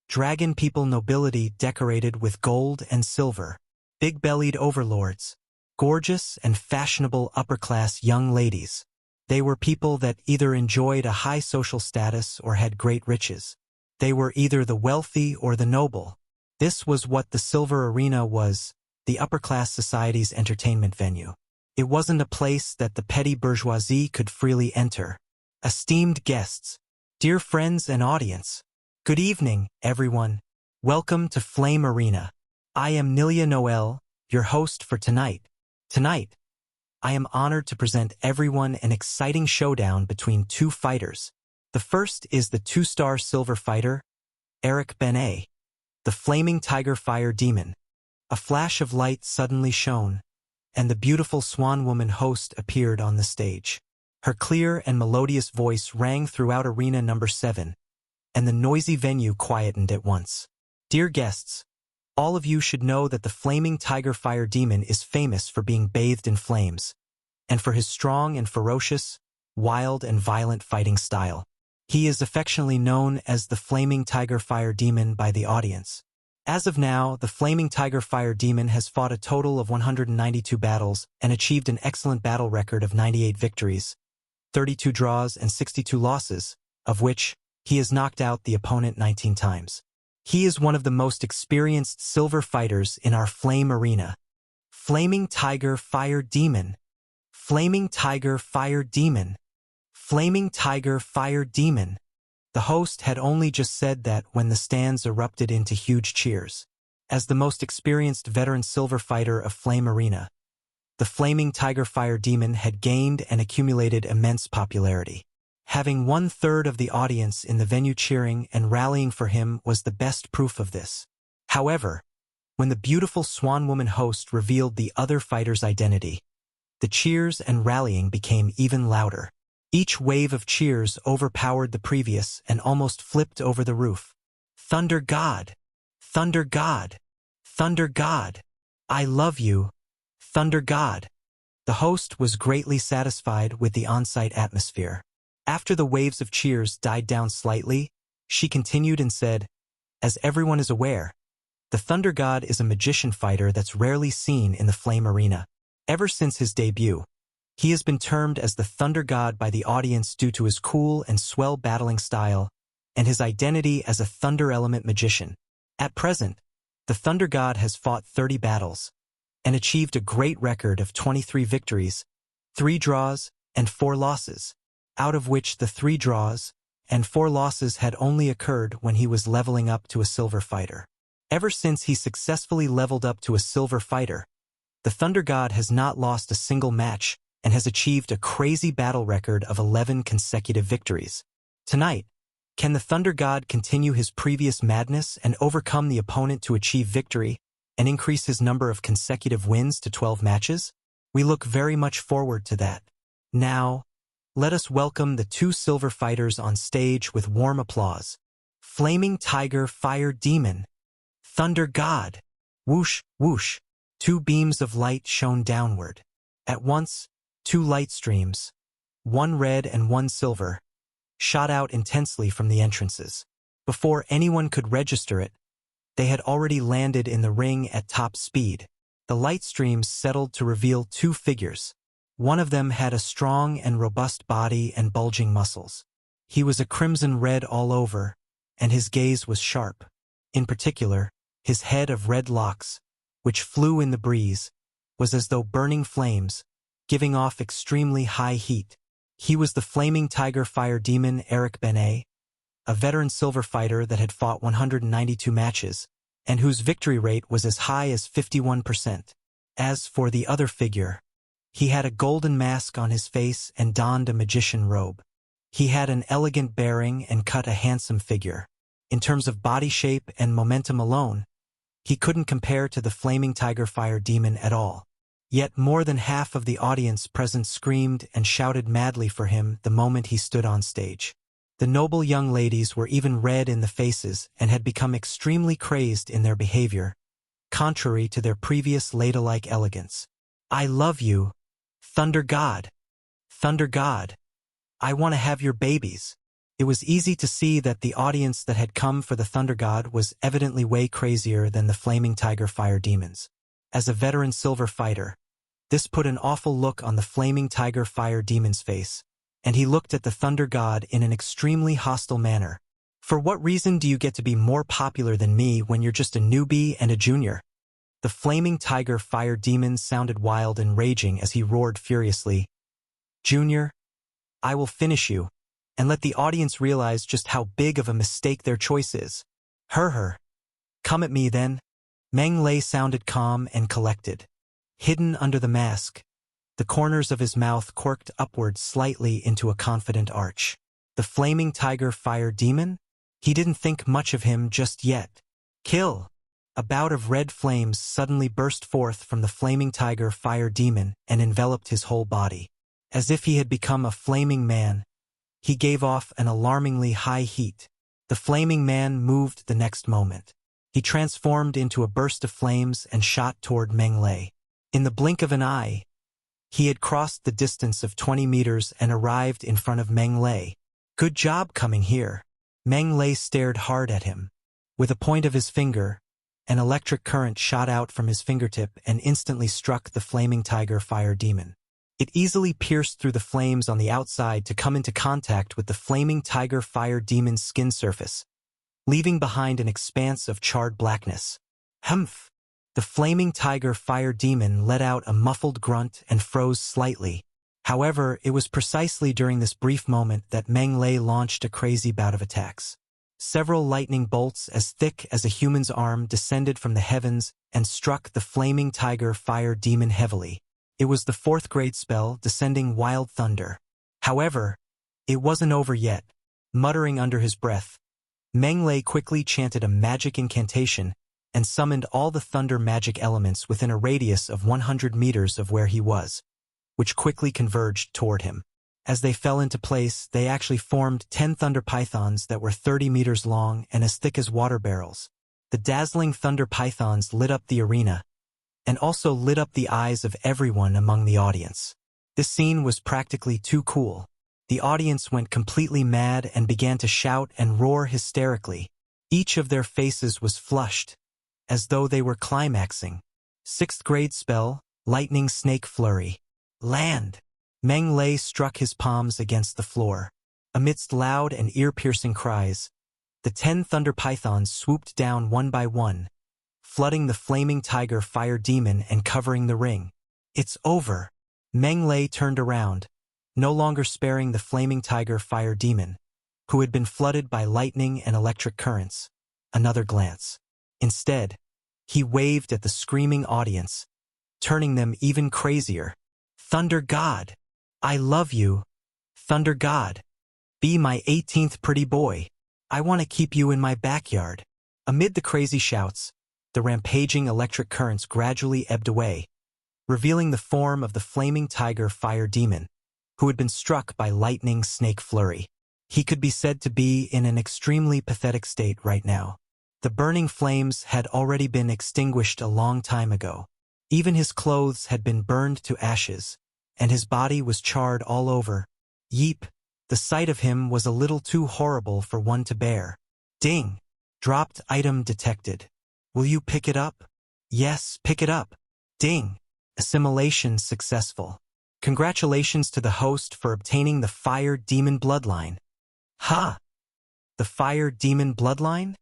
[SPEAKER 1] Dragon people nobility decorated with gold and silver. Big-bellied overlords. Gorgeous and fashionable upper-class young ladies. They were people that either enjoyed a high social status or had great riches. They were either the wealthy or the noble. This was what the Silver Arena was, the upper-class society's entertainment venue. It wasn't a place that the petty bourgeoisie could freely enter. Esteemed guests, dear friends and audience, good evening, everyone. Welcome to Flame Arena. I am Nilia Noel, your host for tonight. Tonight, I am honored to present everyone an exciting showdown between two fighters. The first is the 2-star silver fighter, Eric Benet, the flaming tiger fire demon. A flash of light suddenly shone, and the beautiful swan woman host appeared on the stage. Her clear and melodious voice rang throughout arena number 7, and the noisy venue quietened at once. Dear guests, all of you should know that the flaming tiger fire demon is famous for being bathed in flames, and for his strong and ferocious, wild and violent fighting style. He is affectionately known as the flaming tiger fire demon by the audience. As of now, the flaming tiger fire demon has fought a total of 192 battles and achieved an excellent battle record of 98 victories, 32 draws and 62 losses, of which he has knocked out the opponent 19 times. He is one of the most experienced silver fighters in our Flame Arena. Flaming Tiger Fire Demon. Flaming Tiger Fire Demon. Flaming Tiger Fire Demon. The host had only just said that when the stands erupted into huge cheers. As the most experienced veteran silver fighter of Flame Arena, the Flaming Tiger Fire Demon had gained and accumulated immense popularity. Having 1/3 of the audience in the venue cheering and rallying for him was the best proof of this. However, when the beautiful swan woman host revealed the other fighter's identity, the cheers and rallying became even louder. Each wave of cheers overpowered the previous and almost flipped over the roof. Thunder God! Thunder God! Thunder God! I love you! Thunder God! The host was greatly satisfied with the on-site atmosphere. After the waves of cheers died down slightly, she continued and said, "As everyone is aware, the Thunder God is a magician fighter that's rarely seen in the Flame Arena. Ever since his debut, he has been termed as the Thunder God by the audience due to his cool and swell battling style and his identity as a Thunder Element magician. At present, the Thunder God has fought 30 battles and achieved a great record of 23 victories, 3 draws, and 4 losses, out of which the 3 draws and 4 losses had only occurred when he was leveling up to a silver fighter. Ever since he successfully leveled up to a silver fighter, the Thunder God has not lost a single match and has achieved a crazy battle record of 11 consecutive victories. Tonight, can the Thunder God continue his previous madness and overcome the opponent to achieve victory and increase his number of consecutive wins to 12 matches? We look very much forward to that. Now, let us welcome the two silver fighters on stage with warm applause. Flaming Tiger Fire Demon. Thunder God. Whoosh, whoosh. Two beams of light shone downward. At once, two light streams, one red and one silver, shot out intensely from the entrances. Before anyone could register it, they had already landed in the ring at top speed. The light streams settled to reveal two figures. One of them had a strong and robust body and bulging muscles. He was a crimson red all over, and his gaze was sharp. In particular, his head of red locks, which flew in the breeze, was as though burning flames, giving off extremely high heat. He was the Flaming Tiger Fire Demon Eric Benet, a veteran silver fighter that had fought 192 matches, and whose victory rate was as high as 51%. As for the other figure, he had a golden mask on his face and donned a magician robe. He had an elegant bearing and cut a handsome figure. In terms of body shape and momentum alone, he couldn't compare to the Flaming Tiger Fire Demon at all. Yet more than half of the audience present screamed and shouted madly for him the moment he stood on stage. The noble young ladies were even red in the faces and had become extremely crazed in their behavior, contrary to their previous ladylike elegance. "I love you, Thunder God! Thunder God! I want to have your babies!" It was easy to see that the audience that had come for the Thunder God was evidently way crazier than the Flaming Tiger Fire Demons. As a veteran silver fighter, this put an awful look on the Flaming Tiger Fire Demon's face, and he looked at the Thunder God in an extremely hostile manner. "For what reason do you get to be more popular than me when you're just a newbie and a junior?" The Flaming Tiger Fire Demon sounded wild and raging as he roared furiously. "Junior, I will finish you, and let the audience realize just how big of a mistake their choice is. Her. Come at me then." Meng Lei sounded calm and collected. Hidden under the mask, the corners of his mouth quirked upward slightly into a confident arch. The Flaming Tiger Fire Demon? He didn't think much of him just yet. "Kill!" A bout of red flames suddenly burst forth from the Flaming Tiger Fire Demon and enveloped his whole body. As if he had become a flaming man, he gave off an alarmingly high heat. The flaming man moved the next moment. He transformed into a burst of flames and shot toward Meng Lei. In the blink of an eye, he had crossed the distance of 20 meters and arrived in front of Meng Lei. "Good job coming here." Meng Lei stared hard at him. With a point of his finger, an electric current shot out from his fingertip and instantly struck the Flaming Tiger Fire Demon. It easily pierced through the flames on the outside to come into contact with the Flaming Tiger Fire Demon's skin surface, leaving behind an expanse of charred blackness. Humph! The Flaming Tiger Fire Demon let out a muffled grunt and froze slightly. However, it was precisely during this brief moment that Meng Lei launched a crazy bout of attacks. Several lightning bolts as thick as a human's arm descended from the heavens and struck the Flaming Tiger Fire Demon heavily. It was the 4th grade spell, Descending Wild Thunder. However, it wasn't over yet. Muttering under his breath, Meng Lei quickly chanted a magic incantation and summoned all the thunder magic elements within a radius of 100 meters of where he was, which quickly converged toward him. As they fell into place, they actually formed 10 thunder pythons that were 30 meters long and as thick as water barrels. The dazzling thunder pythons lit up the arena, and also lit up the eyes of everyone among the audience. This scene was practically too cool. The audience went completely mad and began to shout and roar hysterically. Each of their faces was flushed, as though they were climaxing. 6th grade spell, Lightning Snake Flurry. Land! Meng Lei struck his palms against the floor. Amidst loud and ear-piercing cries, the 10 thunder pythons swooped down one by one, flooding the Flaming Tiger Fire Demon and covering the ring. "It's over." Meng Lei turned around, no longer sparing the Flaming Tiger Fire Demon, who had been flooded by lightning and electric currents. Another glance. Instead, he waved at the screaming audience, turning them even crazier. "Thunder God! I love you, Thunder God! Be my 18th pretty boy. I want to keep you in my backyard." Amid the crazy shouts, the rampaging electric currents gradually ebbed away, revealing the form of the flaming tiger fire demon, who had been struck by lightning snake flurry. He could be said to be in an extremely pathetic state right now. The burning flames had already been extinguished a long time ago. Even his clothes had been burned to ashes, and his body was charred all over. Yeep, the sight of him was a little too horrible for one to bear. Ding! Dropped item detected. Will you pick it up? Yes, pick it up. Ding! Assimilation successful. Congratulations to the host for obtaining the Fire Demon Bloodline. Ha! The Fire Demon Bloodline?